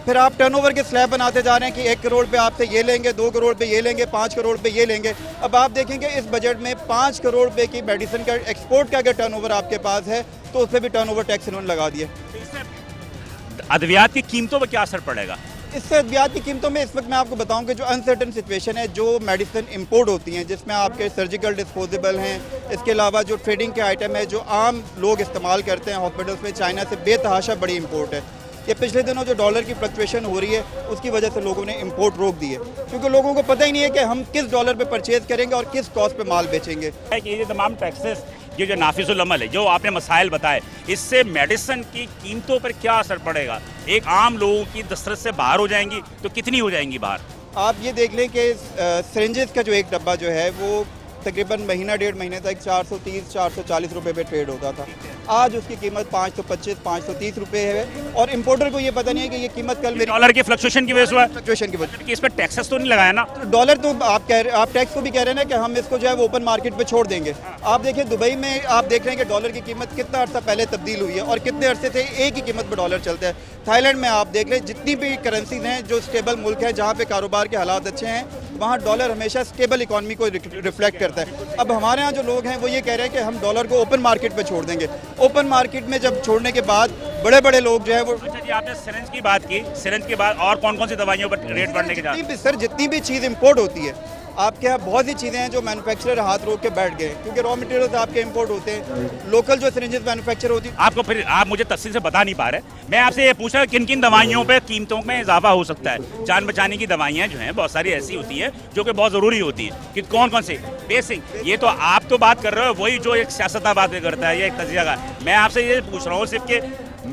फिर आप टर्नओवर के स्लैब बनाते जा रहे हैं कि 1 करोड़ पे आपसे ये लेंगे, 2 करोड़ पे ये लेंगे, 5 करोड़ पे ये लेंगे। अब आप देखेंगे इस बजट में 5 करोड़ पे की मेडिसिन का एक्सपोर्ट का अगर टर्नओवर आपके पास है तो उस पर भी टर्नओवर टैक्स इन्होंने लगा दिया। अद्वियात की कीमतों पर क्या असर पड़ेगा? इससे अद्वियात की कीमतों में इस वक्त मैं आपको बताऊं कि जो अनसर्टन सिचुएशन है, जो मेडिसिन इंपोर्ट होती हैं जिसमें आपके सर्जिकल डिस्पोजेबल हैं, इसके अलावा जो ट्रेडिंग के आइटम है जो आम लोग इस्तेमाल करते हैं हॉस्पिटल्स में, चाइना से बेतहाशा बड़ी इंपोर्ट है। ये पिछले दिनों जो डॉलर की फ्लक्चुएशन हो रही है उसकी वजह से लोगों ने इंपोर्ट रोक दी है, क्योंकि लोगों को पता ही नहीं है कि हम किस डॉलर पे परचेज करेंगे और किस कॉस्ट पे माल बेचेंगे। ये तमाम टैक्सेस, ये जो नाफिजुल अमल है, जो आपने मसाइल बताए, इससे मेडिसिन की कीमतों पर क्या असर पड़ेगा? एक आम लोगों की दस्तरस से बाहर हो जाएंगी तो कितनी हो जाएंगी बाहर? आप ये देख लें कि सिरिंजेस का जो एक डब्बा जो है वो तकरीबन महीना 1.5 महीने तक 430-440 रुपए पे ट्रेड होता था। आज उसकी कीमत 525-530 रुपए है और इंपोर्टर को ये पता नहीं है कि ये कीमत कल मेरी डॉलर के फ्लक्चुएशन की वजह से, फ्लक्चुएशन की वजह से। इस पर टैक्सेस तो नहीं लगाया ना? डॉलर तो आप टैक्स को भी कह रहे हैं ना कि हम इसको जो है वो ओपन मार्केट पे छोड़ देंगे। आप देखिए दुबई में आप देख रहे हैं कि डॉलर की कीमत कितना अर्सा पहले तब्दील हुई है और कितने अरसे से एक ही कीमत पर डॉलर चलता है। थाईलैंड में आप देख लें जितनी भी करेंसीज हैं जो स्टेबल मुल्क है जहाँ पे कारोबार के हालात अच्छे हैं वहाँ डॉलर हमेशा स्टेबल इकॉनमी को रिफ्लेक्ट करता है। अब हमारे यहाँ जो लोग हैं वो ये कह रहे हैं कि हम डॉलर को ओपन मार्केट पे छोड़ देंगे। ओपन मार्केट में जब छोड़ने के बाद बड़े बड़े लोग जो है वो, अच्छा जी, आपने सिरिंज की बात की, सिरिंज के बाद और कौन कौन सी दवाइयों पर रेट बढ़ने के बाद? सर जितनी भी चीज़ इंपोर्ट होती है आपके यहाँ बहुत सी चीज़ें हैं जो मैन्युफैक्चरर हाथ रोक के बैठ गए क्योंकि रॉ मटेरियल्स आपके इंपोर्ट होते हैं। लोकल जो सिरिंजेस मैन्युफैक्चर होती है आपको, फिर आप मुझे तफसील से बता नहीं पा रहे। मैं आपसे ये पूछ रहा हूँ किन किन दवाइयों पे कीमतों में इजाफा हो सकता है? जान बचाने की दवाइयाँ जो हैं बहुत सारी ऐसी होती है जो कि बहुत ज़रूरी होती है, कि कौन कौन सी बेसिक, ये तो आप तो बात कर रहे हो वही जो एक सियासतदान बात करता है, ये एक तजिया का। मैं आपसे ये पूछ रहा हूँ सिर्फ कि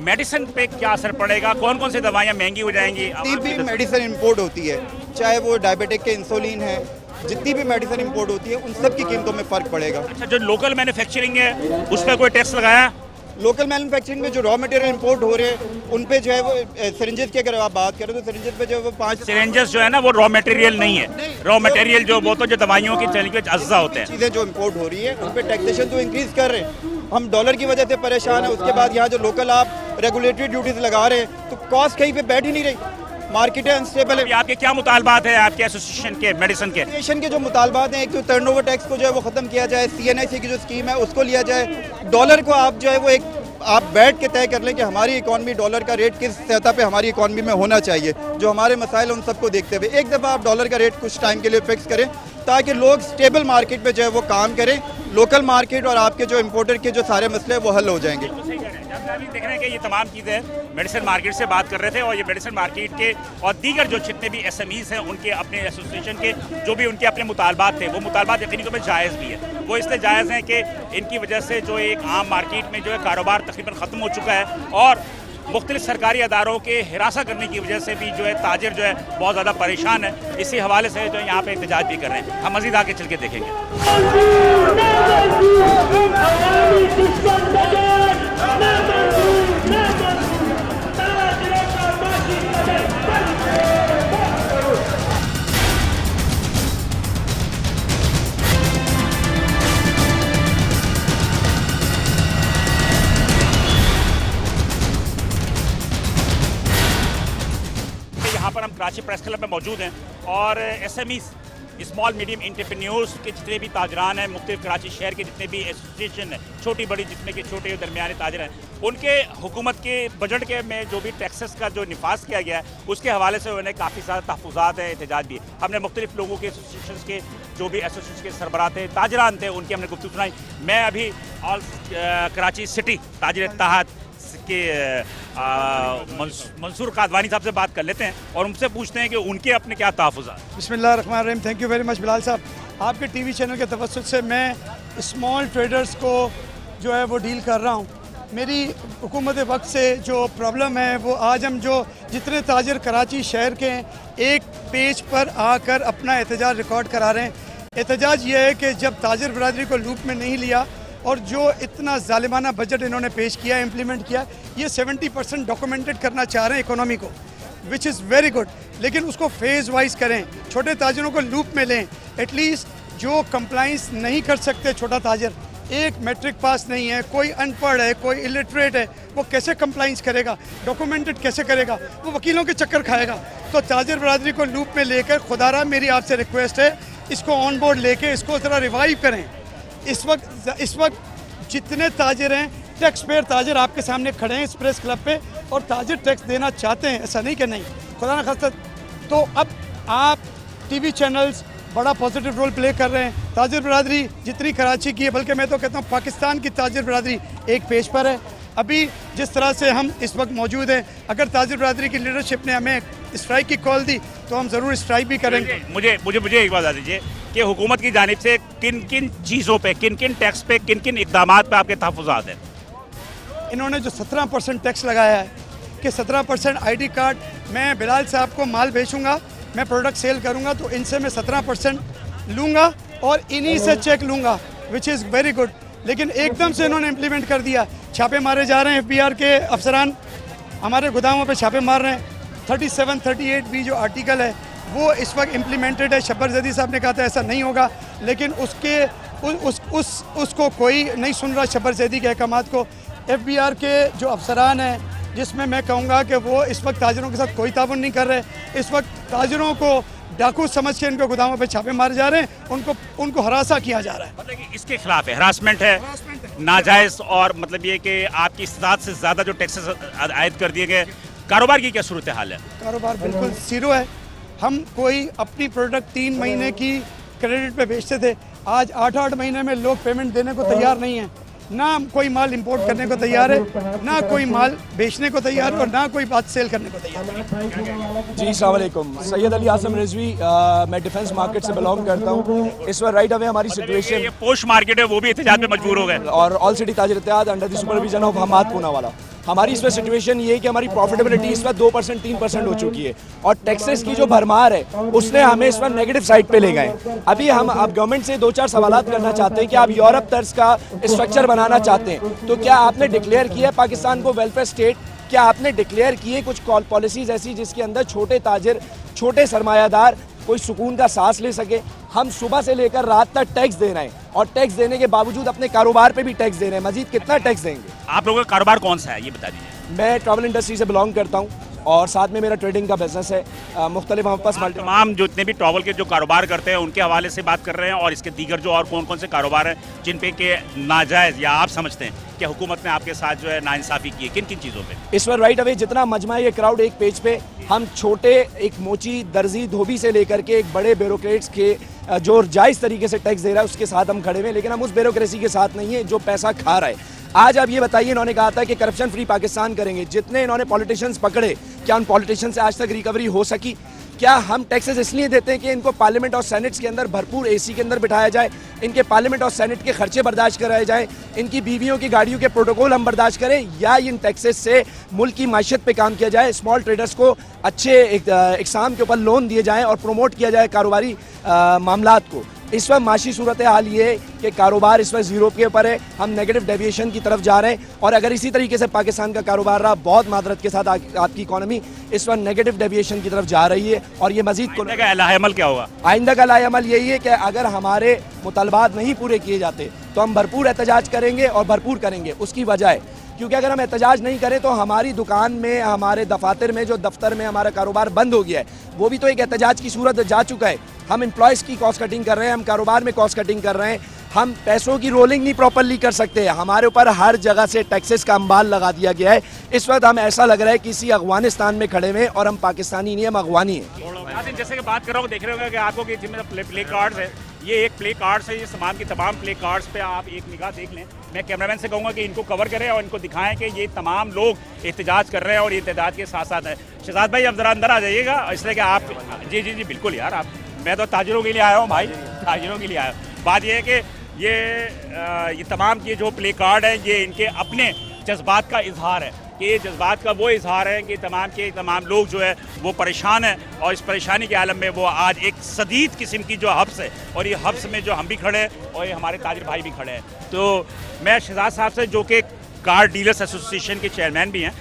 मेडिसिन पे क्या असर पड़ेगा, कौन कौन सी दवाइयाँ महंगी हो जाएंगी? जितनी भी मेडिसिन इंपोर्ट होती है, चाहे वो डायबिटिक के इंसुलिन है, जितनी भी मेडिसिन इंपोर्ट होती है उन सब की कीमतों में फ़र्क पड़ेगा। अच्छा, जो लोकल मैन्युफैक्चरिंग है उस पर कोई टैक्स लगाया? लोकल मैन्युफैक्चरिंग में जो रॉ मटेरियल इंपोर्ट हो रहे हैं उन पे जो है वो सिरिंजेस की अगर आप बात करें तो सिरिंजेस पे जो है वो 5 सिरिंजेस जो है ना वो रॉ मटेरियल नहीं है। रॉ मटेरियल जो वो तो जो दवाइयों की चल के अज्जा होते हैं, चीज़ें जो इंपोर्ट हो रही है उन पे टैक्सेशन तो इंक्रीज कर रहे हैं। हम डॉलर की वजह से परेशान है, उसके बाद यहाँ जो लोकल आप रेगुलेटरी ड्यूटीज लगा रहे हैं तो कॉस्ट कहीं पे बैठ ही नहीं रही, मार्केट है अनस्टेबल है। आपके क्या मुतालबात है आपके एसोसिएशन के मेडिसिन के? एसोसिएशन के जो मुतालबात हैं, एक तो टर्नओवर टैक्स को जो है वो ख़त्म किया जाए, CNIC की जो स्कीम है उसको लिया जाए, डॉलर को आप जो है वो एक आप बैठ के तय कर लें कि हमारी इकॉनमी डॉलर का रेट किस सतह पे हमारी इकॉनमी में होना चाहिए, जो हमारे मसाइल उन सबको देखते हुए एक दफ़ा आप डॉलर का रेट कुछ टाइम के लिए फिक्स करें ताकि लोग स्टेबल मार्केट में जो है वो काम करें, लोकल मार्केट और आपके जो इम्पोर्टर के जो सारे मसले वो हल हो जाएंगे। देख रहे हैं कि ये तमाम चीज़ें मेडिसिन मार्केट से बात कर रहे थे और ये मेडिसिन मार्केट के और दीगर जो जितने भी SMEs हैं उनके अपने एसोसिएशन के जो भी उनके अपने मुतालबात थे वो मुतालबात यकीनी तौर पर जायज़ भी है। वो इसलिए जायज़ हैं कि इनकी वजह से जो एक आम मार्केट में जो है कारोबार तकरीबन ख़त्म हो चुका है और मुख्तलिफ सरकारी अदारों के हिरासा करने की वजह से भी जो है ताजिर जो है बहुत ज़्यादा परेशान है। इसी हवाले से जो यहाँ पे एहतजाज भी कर रहे हैं। हम मज़ीद आगे चल के देखेंगे। यहाँ पर हम कराची प्रेस क्लब में मौजूद हैं और SMEs स्मॉल मीडियम एंटरप्रेन्योर्स के जितने भी ताजरान हैं, मुख्तलिफ कराची शहर के जितने भी एसोसिएशन हैं, छोटी बड़ी जितने के छोटे और दरमियाने ताजर हैं, उनके हुकूमत के बजट के में जो भी टैक्सेस का जो निफाज किया गया है उसके हवाले से उन्हें काफ़ी सारे तहफ़्फ़ुज़ात हैं, एहतजाज भी है। हमने मुख्तलिफ लोगों के एसोसिएशन के जो भी एसोसिएशन के सरबराह थे, ताजरान थे, उनकी हमने गुफ्तगू सुनाई। मैं अभी ऑल कराची सिटी ताजिर इत्तेहाद के मंसूर कादवानी साहब से बात कर लेते हैं और उनसे पूछते हैं कि उनके अपने क्या तहफ़्फ़ुज़ात। बिस्मिल्लाहिर्रहमानिर्रहीम। Thank you very much Bilal साहब। आपके TV चैनल के तवस्सुत से मैं स्मॉल ट्रेडर्स को जो है वो डील कर रहा हूँ। मेरी हुकूमत वक्त से जो प्रॉब्लम है वो आज हम जो जितने ताजिर कराची शहर के हैं एक पेज पर आकर अपना एहतजाज रिकॉर्ड करा रहे हैं। एहतजाज ये है कि जब ताजिर बरादरी को लूप में नहीं लिया और जो इतना ज़ालिमाना बजट इन्होंने पेश किया, इम्प्लीमेंट किया, ये 70% डॉक्यूमेंटेड करना चाह रहे हैं इकोनॉमी को, विच इज़ वेरी गुड, लेकिन उसको फेज़ वाइज करें, छोटे ताजिरों को लूप में लें। एटलीस्ट जो कंप्लाइंस नहीं कर सकते छोटा ताजिर, एक मैट्रिक पास नहीं है, कोई अनपढ़ है, कोई इलिटरेट है, वो कैसे कंप्लाइंस करेगा, डॉक्यूमेंटेड कैसे करेगा, वो वकीलों के चक्कर खाएगा। तो ताजिर बरादरी को लूप में लेकर खुदारा मेरी आपसे रिक्वेस्ट है, इसको ऑन बोर्ड लेके इसको ज़रा रिवाइव करें। इस वक्त जितने ताजिर हैं, टैक्स पेयर ताजिर आपके सामने खड़े हैं इस प्रेस क्लब पे और ताजिर टैक्स देना चाहते हैं, ऐसा नहीं कि नहीं, खुदा न खास्ता। तो अब आप टीवी चैनल्स बड़ा पॉजिटिव रोल प्ले कर रहे हैं। ताजिर बरादरी जितनी कराची की है, बल्कि मैं तो कहता हूँ पाकिस्तान की ताजिर बरादरी एक पेज पर है। अभी जिस तरह से हम इस वक्त मौजूद हैं, अगर ताजिर बरादरी की लीडरशिप ने हमें स्ट्राइक की कॉल दी तो हम ज़रूर स्ट्राइक भी करेंगे। मुझे एक बात बता दीजिए कि हुकूमत की जानिब से किन किन चीज़ों पे, किन किन टैक्स पे, किन किन इक़दामात पे आपके तहफ़्फ़ुज़ात हैं? इन्होंने जो 17% टैक्स लगाया है कि 17% ID कार्ड, मैं बिलाल साहब को माल बेचूंगा, मैं प्रोडक्ट सेल करूंगा तो इनसे मैं 17% लूँगा और इन्हीं से चेक लूँगा, विच इज़ वेरी गुड। लेकिन एकदम से इन्होंने इम्प्लीमेंट कर दिया, छापे मारे जा रहे हैं, FBR के अफसरान हमारे गोदामों पे छापे मार रहे हैं। 37-38B जो आर्टिकल है वो इस वक्त इम्प्लीमेंटेड है। शब्बर जदी साहब ने कहा था ऐसा नहीं होगा, लेकिन उसको कोई नहीं सुन रहा शब्बर जदी के अहकामात को। FBR के जो अफसरान हैं, जिसमें मैं कहूँगा कि वो इस वक्त ताजिरों के साथ कोई ताउन नहीं कर रहे, इस वक्त ताजिरों को डाकू समझ के इनको गोदामों पे छापे मारे जा रहे हैं, उनको हरासा किया जा रहा है। मतलब कि इसके खिलाफ है, हरासमेंट है, नाजायज़, और मतलब ये कि आपकी इस्तात से ज़्यादा जो टैक्सेस आयद कर दिए गए। कारोबार की क्या सूरत हाल है? कारोबार बिल्कुल ज़ीरो है। हम कोई अपनी प्रोडक्ट 3 महीने की क्रेडिट पे बेचते थे, आज 8-8 महीने में लोग पेमेंट देने को तैयार नहीं है। ना कोई माल इंपोर्ट करने को तैयार है, ना कोई माल बेचने को तैयार है, और ना कोई बात सेल करने को तैयार है। जी अस्सलाम वालेकुम, सैयद अली आज़म रिजवी, मैं डिफेंस मार्केट से बिलोंग करता हूँ। इस वक्त राइट अवे हमारी सिचुएशन, ये पोस्ट मार्केट है, वो भी एहतजाज में मजबूर हो गए, और ऑल सिटी ताजिर इत्तेहाद under the supervision of Hammad Poonawala. हमारी इसमें सिचुएशन ये है कि हमारी प्रॉफिटेबिलिटी इस वक्त 2% 3% हो चुकी है, और टैक्सेस की जो भरमार है उसने हमें इस वक्त नेगेटिव साइड पे ले गए। अभी हम अब गवर्नमेंट से 2-4 सवालात करना चाहते हैं कि आप यूरोप तर्ज का स्ट्रक्चर बनाना चाहते हैं, तो क्या आपने डिक्लेयर किया है पाकिस्तान को वेलफेयर स्टेट? क्या आपने डिक्लेयर किए कुछ पॉलिसीज ऐसी जिसके अंदर छोटे ताजिर, छोटे सरमायादार कोई सुकून का सांस ले सके? हम सुबह से लेकर रात तक टैक्स दे रहे हैं, और टैक्स देने के बावजूद अपने कारोबार पे भी टैक्स दे रहे हैं। मजीद कितना टैक्स देंगे? आप लोगों का कारोबार कौन सा है ये बता दीजिए। मैं ट्रैवल इंडस्ट्री से बिलोंग करता हूँ, और साथ में मेरा ट्रेडिंग का बिजनेस है। मुख्तलिफ हमारे पास तमाम जो इतने भी ट्रैवल के जो कारोबार करते हैं उनके हवाले से बात कर रहे हैं, और इसके दीगर जो और कौन कौन से कारोबार हैं जिन पे के नाजायज़ या आप समझते हैं कि हुकूमत ने आपके साथ जो है नाइंसाफ़ी की है, किन किन चीज़ों पे? इस पर राइट अवे जितना मजमा ये क्राउड एक पेज पे, हम छोटे एक मोची दर्जी धोबी से लेकर के एक बड़े ब्यूरोक्रेट्स के जो जायज़ तरीके से टैक्स दे रहा है उसके साथ हम खड़े हुए, लेकिन हम उस ब्यूरोक्रेसी के साथ नहीं है जो पैसा खा रहा है। आज आप ये बताइए, इन्होंने कहा था कि करप्शन फ्री पाकिस्तान करेंगे, जितने इन्होंने पॉलिटिशियंस पकड़े, क्या उन पॉलिटिशियंस से आज तक रिकवरी हो सकी? क्या हम टैक्सेस इसलिए देते हैं कि इनको पार्लियामेंट और सेनेट्स के अंदर भरपूर AC के अंदर बिठाया जाए, इनके पार्लियामेंट और सेनेट के खर्चे बर्दाश्त कराए जाए, इनकी बीवियों की गाड़ियों के प्रोटोकॉल हम बर्दाश्त करें, या इन टैक्सेस से मुल्क की माशियत पे काम किया जाए, स्मॉल ट्रेडर्स को अच्छे इकसाम के ऊपर लोन दिए जाएँ और प्रमोट किया जाए कारोबारी मामलात को? इस वक्त माशी सूरत हाल ये है कि कारोबार इस वक्त ज़ीरो के ऊपर है, हम नेगेटिव डेविएशन की तरफ जा रहे हैं, और अगर इसी तरीके से पाकिस्तान का कारोबार रहा, बहुत मादरत के साथ आपकी इकॉनमी इस वक्त नेगेटिव डेविएशन की तरफ जा रही है। और ये मजीद अमल क्या होगा? आइंदा का लाएअमल यही है कि अगर हमारे मुतालबात नहीं पूरे किए जाते तो हम भरपूर एहतजाज करेंगे, और भरपूर करेंगे। उसकी वजह है क्योंकि अगर हम एहतजाज नहीं करें तो हमारी दुकान में, हमारे दफातर में, जो दफ्तर में हमारा कारोबार बंद हो गया है, वो भी तो एक एहतजाज की सूरत जा चुका है। हम एम्प्लॉयज़ की कॉस्ट कटिंग कर रहे हैं, हम कारोबार में कॉस्ट कटिंग कर रहे हैं, हम पैसों की रोलिंग नहीं प्रॉपरली कर सकते, हमारे ऊपर हर जगह से टैक्सेस का अंबाल लगा दिया गया है। इस वक्त हम ऐसा लग रहा है किसी अफगानिस्तान में खड़े हुए, और हम पाकिस्तानी नहीं, हम अफगानी हैं। जैसे कि बात कर रहा हूँ, देख रहे होंगे कि आपको कि प्ले कार्ड्स है, ये एक प्ले कार्ड्स है, ये तमाम की तमाम प्ले कार्ड्स पे आप एक निगाह देख लें। मैं कैमरामैन से कहूँगा कि इनको कवर करें और इनको दिखाएं कि ये तमाम लोग एहतजाज कर रहे हैं, और ये एहतजाज के साथ साथ है। शहजाद भाई, अब ज़रा अंदर आ जाइएगा, इसलिए कि आप जी बिल्कुल यार, आप, मैं तो ताजिरों के लिए आया हूँ भाई, ताजिरों के लिए आया हूँ। बात यह है कि ये तमाम ये जो प्ले कार्ड हैं ये इनके अपने जज्बात का इजहार है कि ये जज्बात का वो इजहार है कि तमाम के तमाम लोग जो है वो परेशान हैं और इस परेशानी के आलम में वो आज एक सदीद किस्म की जो हब्स है और ये हब्स में जो हम भी खड़े हैं और ये हमारे ताजिर भाई भी खड़े हैं। तो मैं शहजाद साहब से जो कि कार डीलर्स एसोसिएशन के चेयरमैन भी हैं,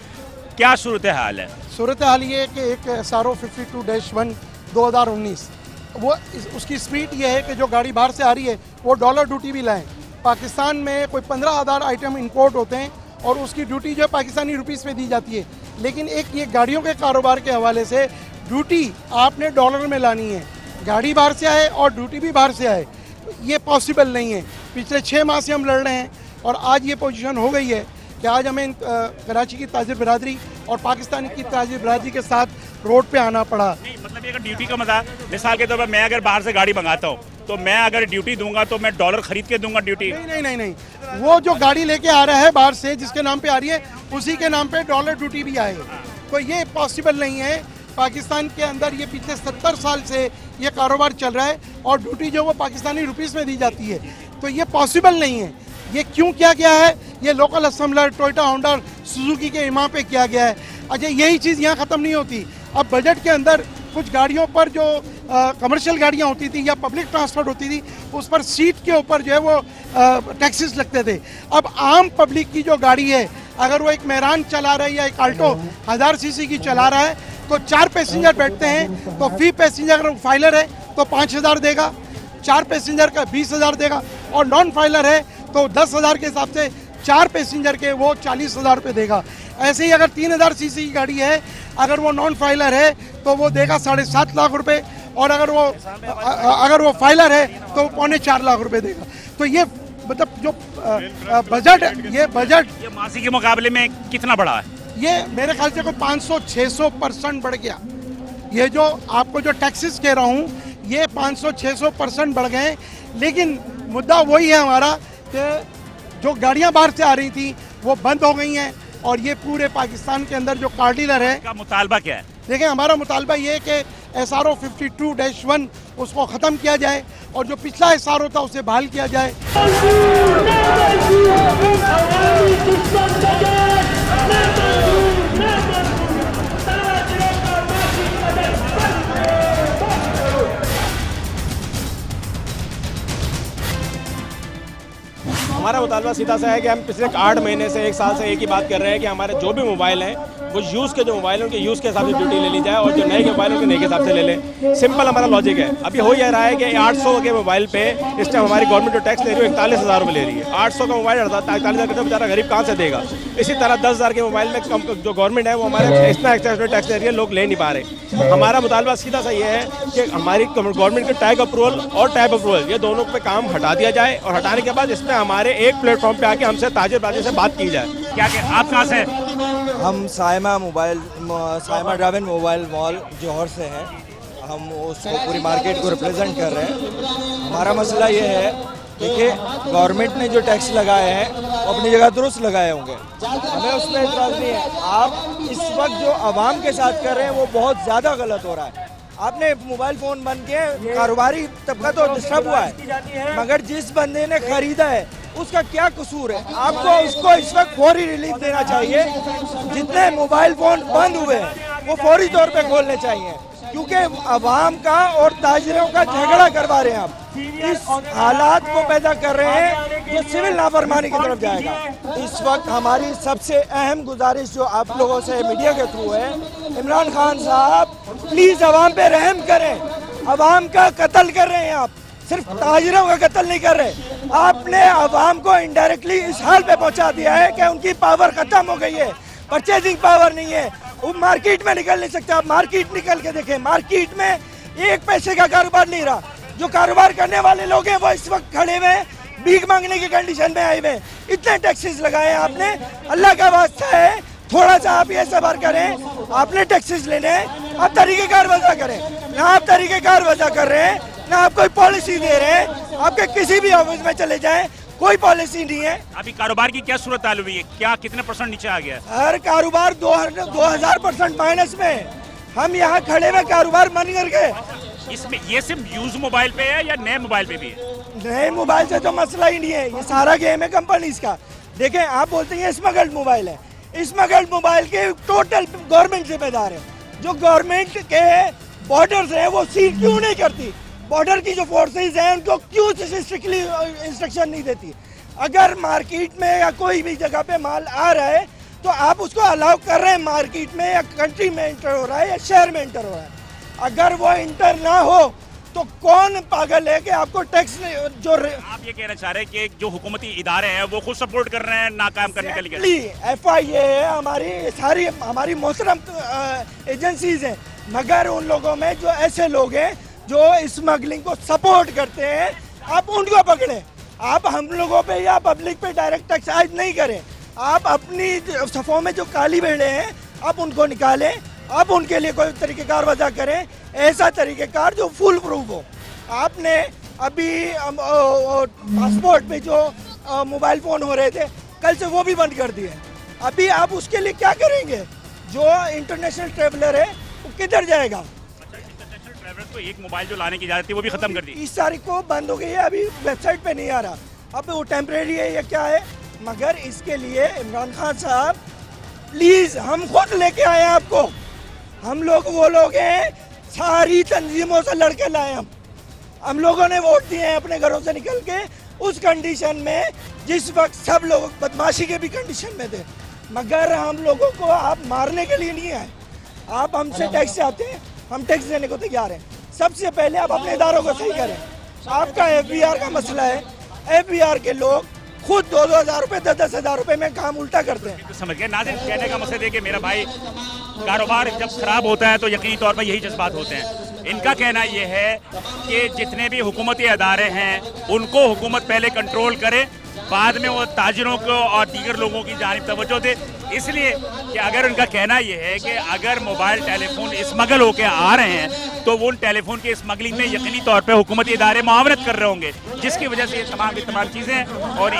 क्या सूरत हाल है? सूरत हाल ये है कि एक SRO 52-1 2019 वो उसकी स्पीड ये है कि जो गाड़ी बाहर से आ रही है वो डॉलर ड्यूटी भी लाएँ। पाकिस्तान में कोई 15,000 आइटम इंपोर्ट होते हैं और उसकी ड्यूटी जो है पाकिस्तानी रुपीस में दी जाती है, लेकिन एक ये गाड़ियों के कारोबार के हवाले से ड्यूटी आपने डॉलर में लानी है, गाड़ी बाहर से आए और ड्यूटी भी बाहर से आए, ये पॉसिबल नहीं है। पिछले 6 माह से हम लड़ रहे हैं और आज ये पोजीशन हो गई है कि आज हमें कराची की ताजिर बिरादरी और पाकिस्तान की ताजिर बिरादरी के साथ रोड पे आना पड़ा। नहीं मतलब ये ड्यूटी का मजा, मिसाल के तौर पर मैं अगर बाहर से गाड़ी मंगाता हूँ तो मैं अगर ड्यूटी दूंगा तो मैं डॉलर खरीद के दूंगा ड्यूटी? नहीं, वो जो गाड़ी लेके आ रहा है बाहर से जिसके नाम पे आ रही है उसी के नाम पे डॉलर ड्यूटी भी आए, तो ये पॉसिबल नहीं है। पाकिस्तान के अंदर ये पिछले 70 साल से ये कारोबार चल रहा है और ड्यूटी जो वो पाकिस्तानी रुपीस में दी जाती है, तो ये पॉसिबल नहीं है। ये क्यों किया गया है? ये local assembler Toyota Honda Suzuki के इमाम पे किया गया है। अच्छा, यही चीज़ यहाँ ख़त्म नहीं होती। अब बजट के अंदर कुछ गाड़ियों पर जो कमर्शियल गाड़ियाँ होती थी या पब्लिक ट्रांसपोर्ट होती थी उस पर सीट के ऊपर जो है वो टैक्सेस लगते थे। अब आम पब्लिक की जो गाड़ी है अगर वो एक मेहरान चला रहा है या एक आल्टो 1000 सीसी की चला रहा है तो 4 पैसेंजर बैठते हैं, तो फी पैसेंजर अगर फाइलर है तो 5000 देगा, 4 पैसेंजर का 20,000 देगा और नॉन फाइलर है तो 10,000 के हिसाब से 4 पैसेंजर के वो 40,000 रुपये देगा। ऐसे ही अगर 3000 सीसी की गाड़ी है अगर वो नॉन फाइलर है तो वो देगा 7.5 लाख रुपए और अगर वो फाइलर है तो 3.25 लाख रुपए देगा। तो ये मतलब जो बजट ये मासी के मुकाबले में कितना बढ़ा है? ये मेरे ख्याल से कोई 500-600% बढ़ गया। ये जो आपको जो टैक्सेस कह रहा हूँ ये 500-600% बढ़ गए, लेकिन मुद्दा वही है हमारा कि जो गाड़ियाँ बाहर से आ रही थी वो बंद हो गई हैं और ये पूरे पाकिस्तान के अंदर जो कार डीलर है का मुतालबा क्या है? देखिए, हमारा मुतालबा ये है कि SRO 52-1 उसको ख़त्म किया जाए और जो पिछला SRO था उसे बहाल किया जाए। हमारा मुतालबा सीधा सा है कि हम पिछले 8 महीने से 1 साल से एक ही बात कर रहे हैं कि हमारे जो भी मोबाइल हैं वो यूज़ के जो मोबाइल हैं उनके यूज़ के हिसाब से ड्यूटी ले ली जाए और जो नए के मोबाइल उनके नए के हिसाब से ले लें। सिंपल हमारा लॉजिक है। अभी हो यह रहा है कि 800 के मोबाइल पे इस टाइम हमारी गवर्नमेंट जो टैक्स ले रही है 41,000 रुपये ले रही है। 800 का मोबाइल 41,000 का बेचारा गरीब कहाँ से देगा? इसी तरह 10,000 के मोबाइल में जो गवर्नमेंट है वो हमारे इतना एक्स्ट्रा टैक्स ले रही है, लोग ले नहीं पा रहे। हमारा मुतालबा सीधा सा ये है कि हमारी गवर्नमेंट के टैग अप्रूवल और टैब अप्रूवल ये दोनों पे काम हटा दिया जाए और हटाने के बाद इसमें हमारे एक प्लेटफॉर्म पे आके हमसे ताजिर बाजी से बात की जाए। क्या आप कहाँ से? हम साइमा ड्राइवन मोबाइल मॉल जौहर से हैं। हम उसको पूरी मार्केट को रिप्रेजेंट कर रहे हैं। हमारा मसला ये है, देखिए गवर्नमेंट ने जो टैक्स लगाए हैं वो अपनी जगह दुरुस्त लगाए होंगे, हमें उसमें एतराज़ नहीं है। आप इस वक्त जो आवाम के साथ कर रहे हैं वो बहुत ज़्यादा गलत हो रहा है। आपने मोबाइल फ़ोन बन के कारोबारी तबका तो डिस्टर्ब हुआ है, मगर जिस बंदे ने ख़रीदा है उसका क्या कसूर है? आपको उसको इस वक्त फौरी रिलीफ देना चाहिए। जितने मोबाइल फ़ोन बंद हुए हैं वो फौरी तौर पे खोलने चाहिए, क्योंकि आवाम का और ताजिरों का झगड़ा करवा रहे हैं। आप इस हालात को पैदा कर रहे हैं जो सिविल नाफरमानी की तरफ जाएगा। इस वक्त हमारी सबसे अहम गुजारिश जो आप लोगों से मीडिया के थ्रू है, इमरान खान साहब प्लीज़ आवाम पे रहम करें। आवाम का कत्ल कर रहे हैं आप, सिर्फ ताजिरों का कत्ल नहीं कर रहे। आपने आवाम को इनडायरेक्टली इस हाल पे पहुंचा दिया है कि उनकी पावर खत्म हो गई है, परचेजिंग पावर नहीं है, वो मार्केट में निकल नहीं सकते। आप मार्केट निकल के देखें, मार्केट में 1 पैसे का कारोबार नहीं रहा। जो कारोबार करने वाले लोग हैं वो इस वक्त खड़े हुए भीख मांगने की कंडीशन में आए हुए। इतने टैक्सेस लगाए हैं आपने, अल्लाह का वास्ता है थोड़ा सा आप ये सबर करें। आपने टैक्सेस लेने हैं, आप तरीक़ेकार वजह करें। ना आप तरीक़ेकार वजह कर रहे हैं, ना आप कोई पॉलिसी दे रहे हैं। आपके किसी भी ऑफिस में चले जाएं, कोई पॉलिसी नहीं है। अभी कारोबार की क्या सूरत हाल हुई है? क्या कितने % नीचे आ गया? हर कारोबार 2000% माइनस में। हम यहाँ खड़े हुए कारोबार बंद करके इसमें ये सिर्फ यूज मोबाइल पे है या नए मोबाइल पे भी है? नए मोबाइल से तो मसला ही नहीं है, ये सारा गेम है कंपनीज का। देखें, आप बोलते हैं स्मगल्ड मोबाइल है, स्मगल्ड मोबाइल के टोटल गवर्नमेंट जिम्मेदार है। जो गवर्नमेंट के बॉर्डर्स हैं वो सील क्यों नहीं करती? बॉर्डर की जो फोर्सेज हैं उनको क्यों स्ट्रिक्टली इंस्ट्रक्शन नहीं देती? अगर मार्केट में या कोई भी जगह पे माल आ रहा है तो आप उसको अलाउ कर रहे हैं मार्केट में या कंट्री में इंटर हो रहा है या शहर में इंटर हो रहा है। अगर वो इंटर ना हो तो कौन पागल है कि आपको टैक्स जो आप ये कहना चाह रहे हैं कि जो हुकूमती इदारे हैं वो खुद सपोर्ट कर रहे हैं नाकाम करने के लिए? FIA है, हमारी सारी हमारी मोहतरम एजेंसीज हैं, मगर उन लोगों में जो ऐसे लोग हैं जो स्मगलिंग को सपोर्ट करते हैं, आप उनको पकड़े। आप हम लोगों पे या पब्लिक पे डायरेक्ट टैक्स आयद नहीं करें। आप अपनी सफ़ों में जो काली भेड़े हैं आप उनको निकालें, आप उनके लिए कोई तरीक़ेकार वजह करें, ऐसा तरीक़ेकार जो फुल प्रूफ हो। आपने अभी पासपोर्ट पे जो मोबाइल फ़ोन हो रहे थे, कल से वो भी बंद कर दिए। अभी आप उसके लिए क्या करेंगे? जो इंटरनेशनल ट्रेवलर है वो किधर जाएगा? तो एक मोबाइल जो लाने की इजाजत थी वो भी खत्म कर दी। 30 तारीख को बंद हो गई है, अभी वेबसाइट पे नहीं आ रहा। अब वो टेम्परेरी है या क्या है? मगर इसके लिए इमरान खान साहब प्लीज, हम खुद लेके आए हैं आपको। हम लोग वो लोग हैं, सारी तंजीमों से लड़के लाए। हम लोगों ने वोट दिए हैं अपने घरों से निकल के, उस कंडीशन में जिस वक्त सब लोग बदमाशी के भी कंडीशन में थे। मगर हम लोगों को आप मारने के लिए नहीं आए। आप हमसे टैक्स चाहते हैं, हम टैक्स देने को तैयार हैं। सबसे पहले आप अपने इदारों को सही करें। आपका FBR का मसला है, FBR के लोग खुद 2-2 हज़ार रुपये 10-10 हज़ार रुपये में काम उल्टा करते हैं। तो समझ गए नाज़रीन, कहने का मकसद है कि मेरा भाई कारोबार जब खराब होता है तो यकीनी तौर पर यही जज्बात होते हैं। इनका कहना यह है कि जितने भी हुकूमती अदारे हैं उनको हुकूमत पहले कंट्रोल करे, बाद में वो ताजिरों को और दीगर लोगों की जानिब तवज्जो दे। इसलिए कि अगर उनका कहना यह है कि अगर मोबाइल टेलीफोन स्मगल होकर आ रहे हैं तो वो उन टेलीफोन की स्मगलिंग में यकीनी तौर पे हुकूमती इदारे मुआवनत कर रहे होंगे, जिसकी वजह से ये तमाम चीज़ें और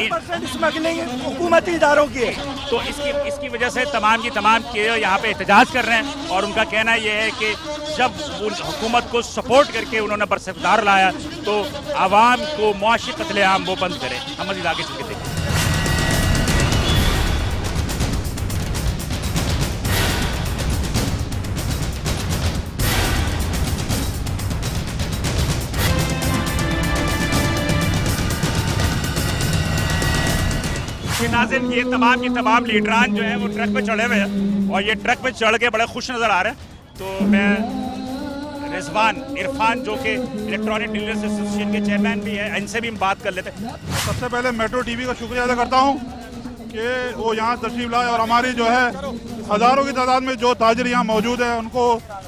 स्मगलिंग हुकूमती इदारों की है। तो इसकी वजह से तमाम की तमाम के यहाँ पे एहतजाज कर रहे हैं। और उनका कहना यह है कि जब हुकूमत को सपोर्ट करके उन्होंने बरसदार लाया तो आवाम को मुआशी कत्लेआम वो बंद करें। हम मज़ीद आगे चल के देखें। नाज़रीन, ये तमाम की तमाम लीडरान जो है वो ट्रक पे चढ़े हुए हैं और ये ट्रक पे चढ़ के बड़े खुश नज़र आ रहे हैं। तो मैं रिजवान इरफान जो कि इलेक्ट्रॉनिक डीलर्स एसोसिएशन के चेयरमैन भी हैं, इनसे भी हम बात कर लेते हैं। सबसे पहले मेट्रो टीवी का शुक्रिया अदा करता हूँ कि वो यहाँ तशरीफ लाए और हमारी जो है हज़ारों की तादाद में जो ताजिर यहाँ मौजूद है उनको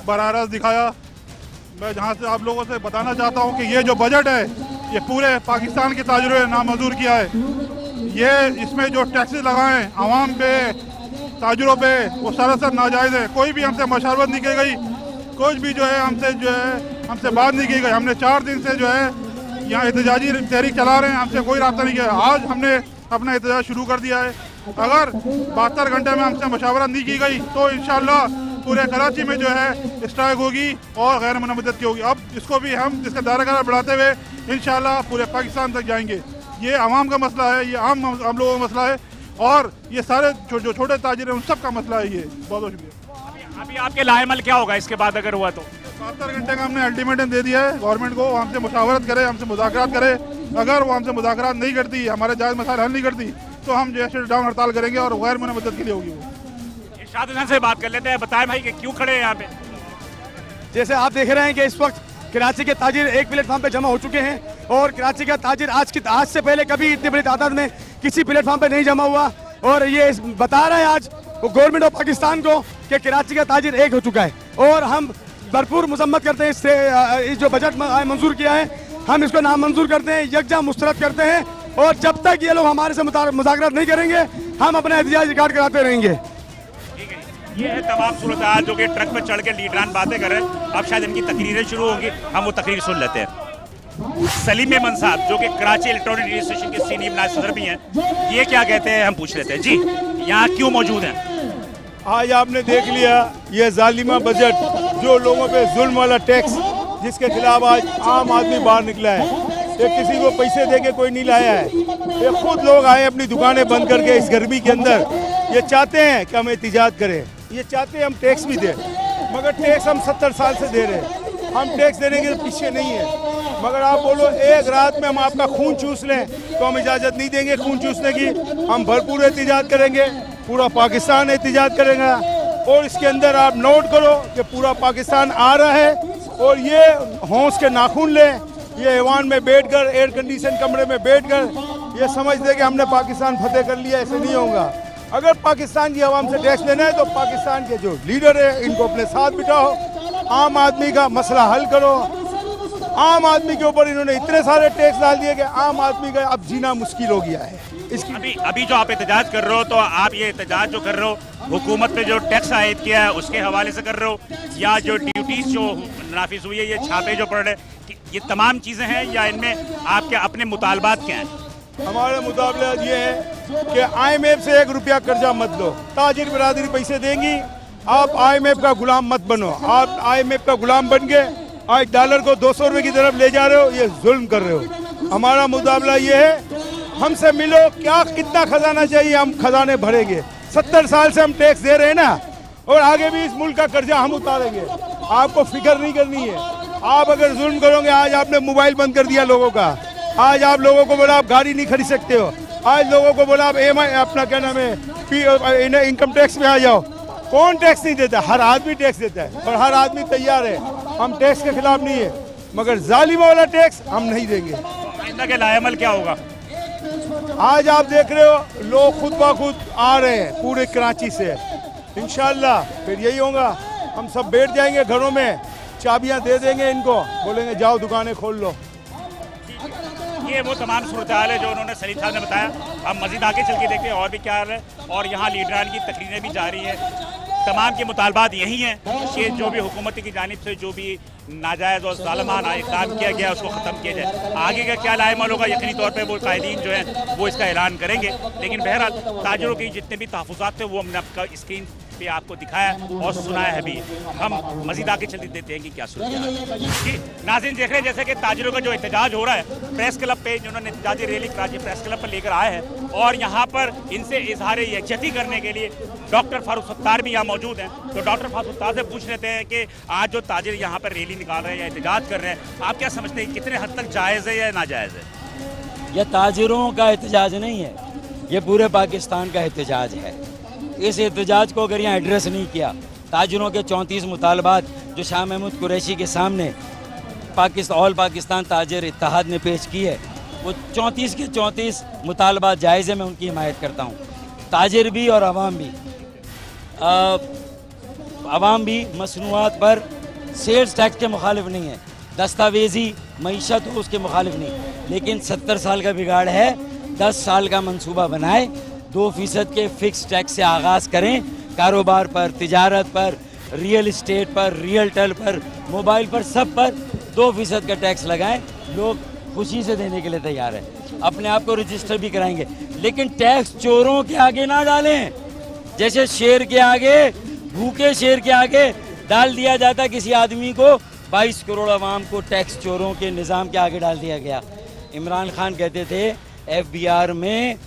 बराह रास्त दिखाया। मैं जहाँ से आप लोगों से बताना चाहता हूँ कि ये जो बजट है ये पूरे पाकिस्तान के ताजिरों ने नामंजूर किया है। ये इसमें जो टैक्सेस लगाएं आवाम पे, ताजिरों पे, वो सरासर नाजायज़ है। कोई भी हमसे मशावरत नहीं की गई, कुछ भी जो है हमसे बात नहीं की गई। हमने 4 दिन से जो है यहाँ एहतजाजी तहरीक चला रहे हैं, हमसे कोई रब्ता नहीं किया। आज हमने अपना एहतजाज शुरू कर दिया है। अगर 72 घंटे में हमसे मशावरत नहीं की गई तो इंशाअल्लाह पूरे कराची में जो है स्ट्राइक होगी और गैर मदद की होगी। अब इसको भी हम इसका दायरा बढ़ाते हुए इंशाअल्लाह पूरे पाकिस्तान तक जाएंगे। ये आवाम का मसला है, ये हम लोगों का मसला है और ये सारे जो छोटे ताजिर हैं उन सब का मसला है। ये बहुत बहुत शुक्रिया। अभी आपके लाएमल क्या होगा इसके बाद अगर हुआ तो? 72 घंटे का हमने अल्टीमेटम दे दिया है गवर्नमेंट को, हमसे मुशावरत करे, हमसे मुज़ाकरात करे। अगर वो हमसे मुज़ाकरात नहीं करती, हमारे जायज़ मसाइल हल नहीं करती तो हम जो है शट डाउन हड़ताल करेंगे और गैर मदद के लिए होगी। वो इरशाद हुसैन से बात कर लेते हैं। बताएं भाई कि क्यों खड़े हैं यहाँ पे? जैसे आप देख रहे हैं कि इस वक्त कराची के ताजिर एक प्लेटफॉर्म पे जमा हो चुके हैं और कराची का ताजिर आज से पहले कभी इतनी बड़ी तादाद में किसी प्लेटफॉर्म पे नहीं जमा हुआ और ये बता रहे हैं आज वो गवर्नमेंट ऑफ पाकिस्तान को कि कराची का ताजिर एक हो चुका है। और हम भरपूर मजम्मत करते हैं इससे, जो बजट मंजूर किया है हम इसको नामंजूर करते हैं, यकजा मुस्तरद करते हैं और जब तक ये लोग हमारे से मुज़ाकरात नहीं करेंगे हम अपना एहतजाज रिकॉर्ड कराते रहेंगे। ये है तमाम सूरत जो कि ट्रक में चढ़ के लीडरान बातें कर रहे हैं। अब शायद इनकी तकरीरें शुरू होंगी, हम वो तकरीर सुन लेते हैं। सलीम मेमन साहब जो कि कराची इलेक्ट्रॉनिक रजिस्ट्रेशन के सीनियर नायब सदर भी हैं, ये क्या कहते हैं हम पूछ लेते हैं। जी, यहाँ क्यों मौजूद हैं? आज आपने देख लिया ये जालिमा बजट, जो लोगों पे जुल्म वाला टैक्स जिसके खिलाफ आज आम आदमी बाहर निकला है। ये किसी को पैसे दे के कोई नहीं लाया है, ये खुद लोग आए अपनी दुकानें बंद करके इस गर्मी के अंदर। ये चाहते हैं कि हम एहतिजाज करें, ये चाहते हैं हम टैक्स भी दें, मगर टैक्स हम 70 साल से दे रहे हैं, हम टैक्स देने के पीछे नहीं है। मगर आप बोलो एक रात में हम आपका खून चूस लें तो हम इजाज़त नहीं देंगे खून चूसने की। हम भरपूर एहतिजाज करेंगे, पूरा पाकिस्तान एहतिजाज करेगा। और इसके अंदर आप नोट करो कि पूरा पाकिस्तान आ रहा है और ये होंश के नाखून लें, ये ऐवान में बैठकर एयर कंडीशन कमरे में बैठकर ये समझ दे कि हमने पाकिस्तान फतेह कर लिया। ऐसे नहीं होगा। अगर पाकिस्तान की आवाम से टैक्स लेना है तो पाकिस्तान के जो लीडर है इनको अपने साथ बिठाओ, आम आदमी का मसला हल करो। आम आदमी के ऊपर इन्होंने इतने सारे टैक्स डाल दिए कि आम आदमी का अब जीना मुश्किल हो गया है। इसकी अभी जो आप एहतजाज कर रहे हो, तो आप ये एहतजाज जो कर रहे हो हुकूमत पे जो टैक्स आयद किया है उसके हवाले से कर रहे हो, या जो ड्यूटीज जो नाफिज हुई है, ये छापे जो पड़ रहे हैं, ये तमाम चीज़ें हैं, या इनमें आपके अपने मुतालबात क्या हैं? हमारे मुताबिक ये है कि IMF से 1 रुपया कर्जा मत लो, ताजिर बिरादरी पैसे देंगी, आप IMF का गुलाम मत बनो। आप IMF का गुलाम बन गए, आज डॉलर को 200 रुपये की तरफ ले जा रहे हो, ये जुल्म कर रहे हो। हमारा मुताबिक ये है, हमसे मिलो, क्या कितना खजाना चाहिए हम खजाने भरेंगे। 70 साल से हम टैक्स दे रहे हैं ना, और आगे भी इस मुल्क का कर्जा हम उतारेंगे। आपको फिक्र नहीं करनी है। आप अगर जुल्म करोगे, आज आपने मोबाइल बंद कर दिया लोगों का, आज आप लोगों को बोला आप गाड़ी नहीं खरीद सकते हो, आज लोगों को बोला आप अपना क्या नाम है इनकम टैक्स में आ जाओ। कौन टैक्स नहीं देता? हर आदमी टैक्स देता है और हर आदमी तैयार है। हम टैक्स के खिलाफ नहीं है, मगर जालिमों वाला टैक्स हम नहीं देंगे। आइंदा के लाएमल क्या होगा? आज आप देख रहे हो लोग खुद ब खुद आ रहे हैं पूरे कराची से, इंशाल्लाह फिर यही होगा। हम सब बैठ जाएंगे घरों में, चाबियां दे देंगे इनको, बोलेंगे जाओ दुकानें खोल लो। ये वो तमाम सूरत हाल है जो उन्होंने सलीम साहब ने बताया। हम मजीद आगे चल के देखते हैं और भी क्या हाल है, और यहाँ लीडरान की तकरीरें भी जारी है। तमाम के मुतालबात यही हैं कि जो भी हुकूमत की जानिब से जो भी नाजायज़ और ज़ालिमाना इक़दाम किया गया उसको ख़त्म किया जाए। आगे का क्या लाएमल होगा यकीनी तौर पे वो कायदीन जो है वो इसका ऐलान करेंगे। लेकिन बहरहाल ताजरों की जितने भी तहफ़्फ़ुज़ात थे वो हमने आपका स्क्रीन पे आपको दिखाया और सुनाया है भी। हम मज़ीद आगे चल देते हैं कि क्या सूरत है। नाज़रीन देख रहे हैं जैसे कि ताजरों का जो एहतजाज हो रहा है प्रेस क्लब पे, जिन्होंने एहतजाजी रैली कराची प्रेस क्लब पर लेकर आए हैं, और यहाँ पर इनसे इजहार यकजहती करने के लिए डॉक्टर फारूक सत्तार भी यहाँ मौजूद हैं। तो डॉक्टर फारूक सत्तार से पूछ लेते हैं कि आज जो ताजिर यहाँ पर रैली निकाल रहे हैं या एहतजाज कर रहे हैं, आप क्या समझते हैं कितने हद तक जायज़ है या नाजायज़ है? यह ताजिरों का एहतजाज नहीं है, ये पूरे पाकिस्तान का एहतजाज है। इस एहतजाज को अगर यहाँ एड्रेस नहीं किया, ताजिरों के 34 मुतालबात जो शाह महमूद कुरैशी के सामने ऑल पाकिस्तान ताजिर इत्तेहाद ने पेश की है, वो 34 के 34 मुतालबात जायज़ है, मैं उनकी हिमायत करता हूँ। ताजिर भी और अवाम भी मसनूआत पर सेल्स टैक्स के मुखालिफ नहीं है, दस्तावेजी मईशत हो उसके मुखालिफ नहीं, लेकिन 70 साल का बिगाड़ है। 10 साल का मंसूबा बनाए, 2% के फिक्स टैक्स से आगाज़ करें, कारोबार पर, तिजारत पर, रियल इस्टेट पर, रियल्टर पर, मोबाइल पर, सब पर 2% का टैक्स लगाएं। लोग खुशी से देने के लिए तैयार है, अपने आप को रजिस्टर भी कराएंगे, लेकिन टैक्स चोरों के आगे ना डालें। जैसे शेर के आगे, भूखे शेर के आगे डाल दिया जाता किसी आदमी को, 22 करोड़ आवाम को टैक्स चोरों के निज़ाम के आगे डाल दिया गया। इमरान खान कहते थे FBR में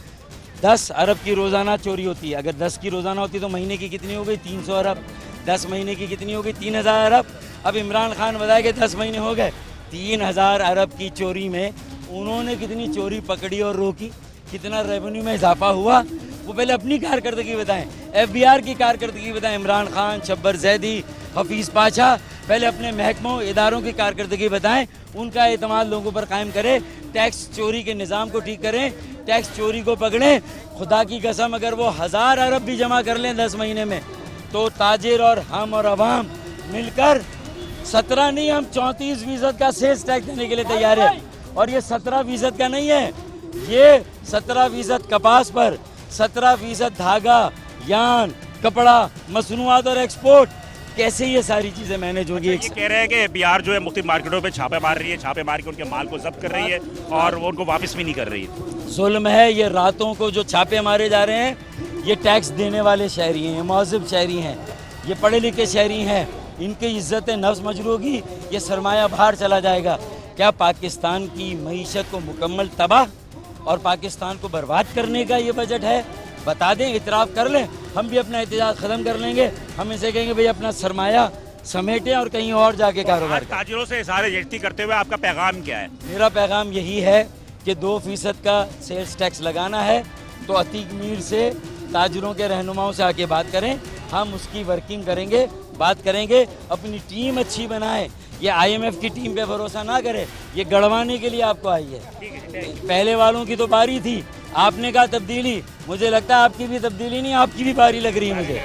10 अरब की रोज़ाना चोरी होती है। अगर 10 की रोज़ाना होती तो महीने की कितनी हो गई? 300 अरब। 10 महीने की कितनी हो गई? 3000 अरब। अब इमरान खान बताया कि 10 महीने हो गए, 3000 अरब की चोरी में उन्होंने कितनी चोरी पकड़ी और रोकी, कितना रेवेन्यू में इजाफा हुआ, वो पहले अपनी कारकर्दगी बताएं, FBR की कारकर्दगी बताएं। इमरान खान, शब्बर जैदी, हफीज़ पाशा पहले अपने महकमों इदारों की कारकर्दगी बताएं, उनका एतमाद लोगों पर कायम करें, टैक्स चोरी के निज़ाम को ठीक करें, टैक्स चोरी को पकड़ें। खुदा की कसम अगर वो 1000 अरब भी जमा कर लें 10 महीने में, तो ताजिर और हम और अवाम मिलकर 17 नहीं, हम 34% का सेल्स टैक्स देने के लिए तैयार है। और ये 17% का नहीं है, ये 17% कपास पर, 17% धागा, यान, कपड़ा, मसनूआत और एक्सपोर्ट। कैसे ये सारी चीज़ें मैनेज होगी? ये कह रहे हैं कि बिहार जो है मुख्तलिफ मार्केटों पे छापे मार रही है, छापे मार के उनके माल को जब्त कर रही है और वो उनको वापस भी नहीं कर रही है। जुल्म है ये। रातों को जो छापे मारे जा रहे हैं, ये टैक्स देने वाले शहरी हैं, मुअज़्ज़ब शहरी हैं, ये पढ़े लिखे शहरी हैं, इनकी इज्जत नफ्स मजरू होगी, ये सरमाया बाहर चला जाएगा। क्या पाकिस्तान की मईशत को मुकम्मल तबाह और पाकिस्तान को बर्बाद करने का ये बजट है? बता दें, इतराफ़ कर लें, हम भी अपना एहतजाज ख़त्म कर लेंगे। हम इसे कहेंगे भाई अपना सरमाया समेटें और कहीं और जाके कारोबार करें। ताजिरों से इज़हार यकजहती करते हुए आपका पैगाम क्या है? मेरा पैगाम यही है कि 2% का सेल्स टैक्स लगाना है तो अतीक मीर से ताजिरों के रहनुमाओं से आके बात करें, हम उसकी वर्किंग करेंगे, बात करेंगे, अपनी टीम अच्छी बनाएं। ये IMF की टीम पे भरोसा ना करे, ये गड़वाने के लिए आपको आई है। पहले वालों की तो बारी थी, आपने कहा तब्दीली, मुझे लगता है आपकी भी तब्दीली नहीं, आपकी भी बारी लग रही है मुझे।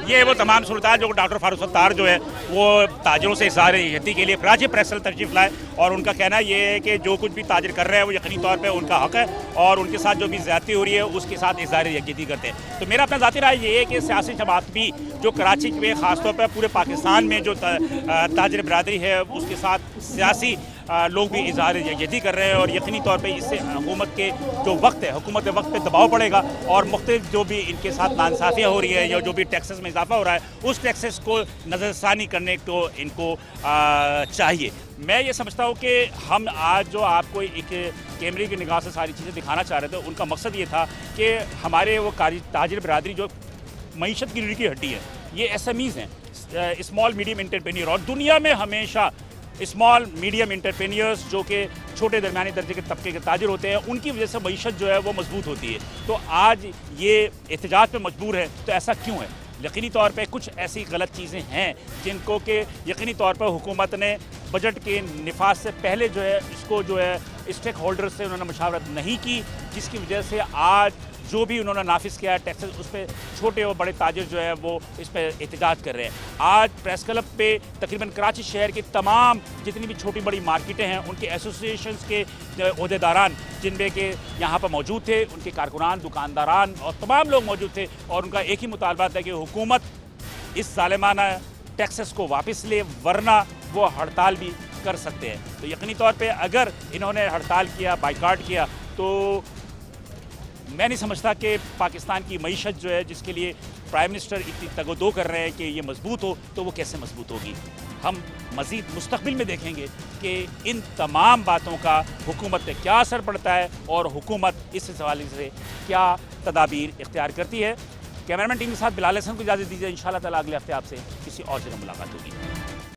ये वो तमाम सुल्तान जो डॉक्टर फारूक सत्तार जो है वो ताजिरों से इज़हार यकजहती के लिए कराची प्रेस क्लब तशरीफ लाए और उनका कहना ये है कि जो कुछ भी ताजिर कर रहे हैं वो यकीनी तौर पे उनका हक है और उनके साथ जो भी ज़्यादती हो रही है उसके साथ इज़हार यकजहती करते हैं। तो मेरा अपना ज़ाती राय ये है कि सियासी जमात भी जो कराची में ख़ासतौर पर पूरे पाकिस्तान में जो ताजिर बरादरी है उसके साथ सियासी लोग भी इज़हार यकजहती कर रहे हैं और यकीनी तौर पे इससे हुकूमत के जो वक्त है, हुकूमत के वक्त पे दबाव पड़ेगा और मुख्तलिफ जो भी इनके साथ नाइंसाफ़ियाँ हो रही है या जो भी टैक्सेस में इजाफा हो रहा है उस टैक्सेस को नज़रसानी करने को इनको चाहिए। मैं ये समझता हूँ कि हम आज जो आपको एक कैमरे की निगाह से सारी चीज़ें दिखाना चाह रहे थे, उनका मकसद ये था कि हमारे वो ताजिर बरादरी जो मईशत की रीढ़ की हड्डी है, ये SMEs हैं, स्मॉल मीडियम एंटरप्रेन्योर, और दुनिया में हमेशा स्मॉल मीडियम एंटरप्रेन्योर्स जो कि छोटे दरमियानी दर्जे के तबके के ताजिर होते हैं, उनकी वजह से मईशत जो है वो मजबूत होती है। तो आज ये एहतजाज पे मजबूर है, तो ऐसा क्यों है? यकीनी तौर पे कुछ ऐसी गलत चीज़ें हैं जिनको कि यकीनी तौर पर हुकूमत ने बजट के निफाज से पहले जो है इसको जो है स्टेक होल्डर से उन्होंने मुशावरत नहीं की, जिसकी वजह से आज जो भी उन्होंने नाफिज किया है टैक्सेस, उस पर छोटे और बड़े ताजिर जो है वो इस पर एहतजाज कर रहे हैं। आज प्रेस क्लब पे तकरीबन कराची शहर की तमाम जितनी भी छोटी बड़ी मार्केटें हैं उनके एसोसिएशंस के ओहदेदारान जिनमें के यहाँ पर मौजूद थे, उनके कारकुनान, दुकानदारान और तमाम लोग मौजूद थे और उनका एक ही मुतालबा था कि हुकूमत इस ज़ालिमाना टैक्सेस को वापस ले, वरना वो हड़ताल भी कर सकते हैं। तो यकीनी तौर पर अगर इन्होंने हड़ताल किया, बाइकाट किया, तो मैं नहीं समझता कि पाकिस्तान की मईशत जो है जिसके लिए प्राइम मिनिस्टर इतनी तगोदो कर रहे हैं कि ये मजबूत हो, तो वो कैसे मजबूत होगी। हम मज़ीद मुस्तक़बिल में देखेंगे कि इन तमाम बातों का हुकूमत पे क्या असर पड़ता है और हुकूमत इस हवाले से क्या तदाबीर इख्तियार करती है। कैमरामैन टीम के साथ बिलाल हसन को इजाज़त दीजिए। इंशाअल्लाह ताला अगले हफ्ते आपसे किसी और जगह मुलाकात होगी।